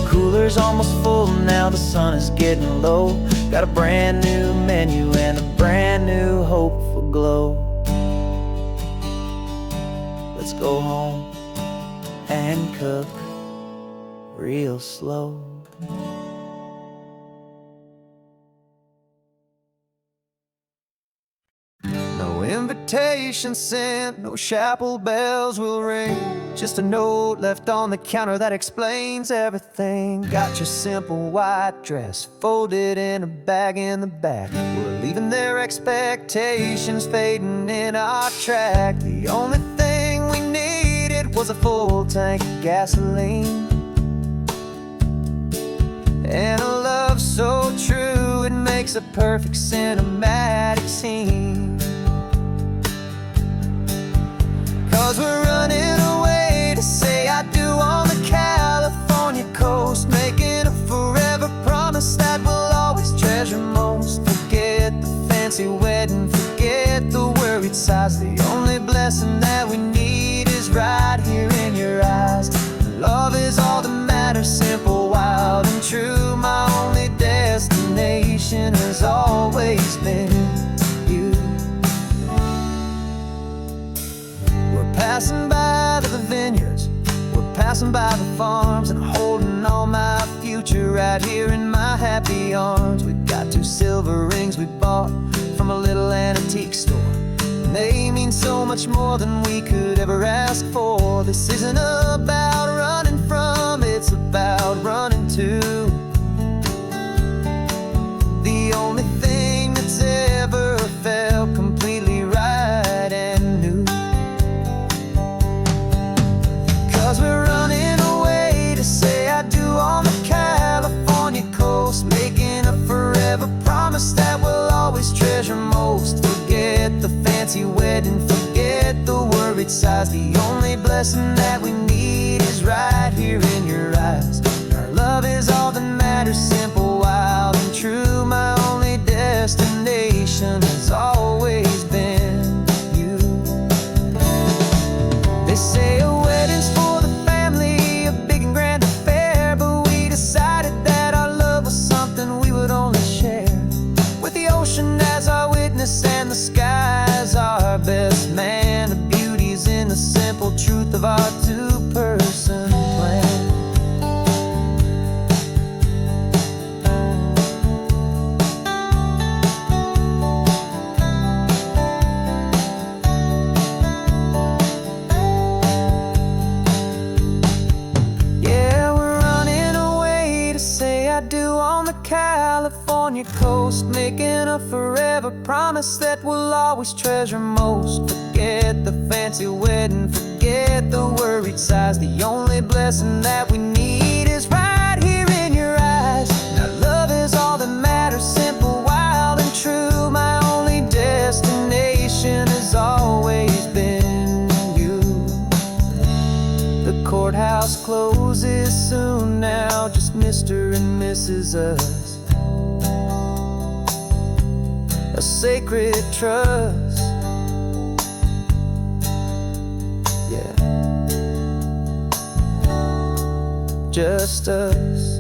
Cooler's almost full now, the sun is getting low. Got a brand new menu and a brand new hopeful glow. Let's go home and cook real slow. No invitation sent, no chapel bells will ring. Just a note left on the counter that explains everything. Got your simple white dress folded in a bag in the back. We're leaving their expectations fading in our track. The only thing we needed was a full tank of gasoline, and a love so true it makes a perfect cinematic scene. 'Cause we're running away to say I do on the California coast, making a forever promise that we'll always treasure most. Forget the fancy wedding, forget the worried sighs. The only blessing that we need is right here in your eyes. Love is all that matters, simple, wild, and true. My only destination has always been you. We're passing by the vineyards, we're passing by the farms, and holding all my future right here in my happy arms. We've got 2 silver rings we bought from a little antique store, and they mean so much more than we could ever ask for. This isn't about running from, it's about running to. The only thing that's ever felt completely right and new. 'Cause we're running away to say I do on the California coast, making a forever promise that we'll always treasure most. Forget the fancy wedding, forget the worried sighs. The only blessing that we need is right here in your eyes. Our love is all that matters. matter, simple, wild, and true. My only destination has always been you. They say a wedding's for the family, a big and grand affair, but we decided that our love was something we would only share with the ocean as our witness and the sky as our best man. The beauty's in the simple truth of our two-person plan. Yeah, we're running away to say I do on the California coast, making a forever promise that we'll always treasure most. Forget the fancy wedding, forget the worried sighs. The only blessing that we need is right here in your eyes. Now love is all that matters, simple, wild, and true. My only destination has always been you. The courthouse closes soon now, just Mr. and Mrs. Us, a sacred trust. Yeah, just us.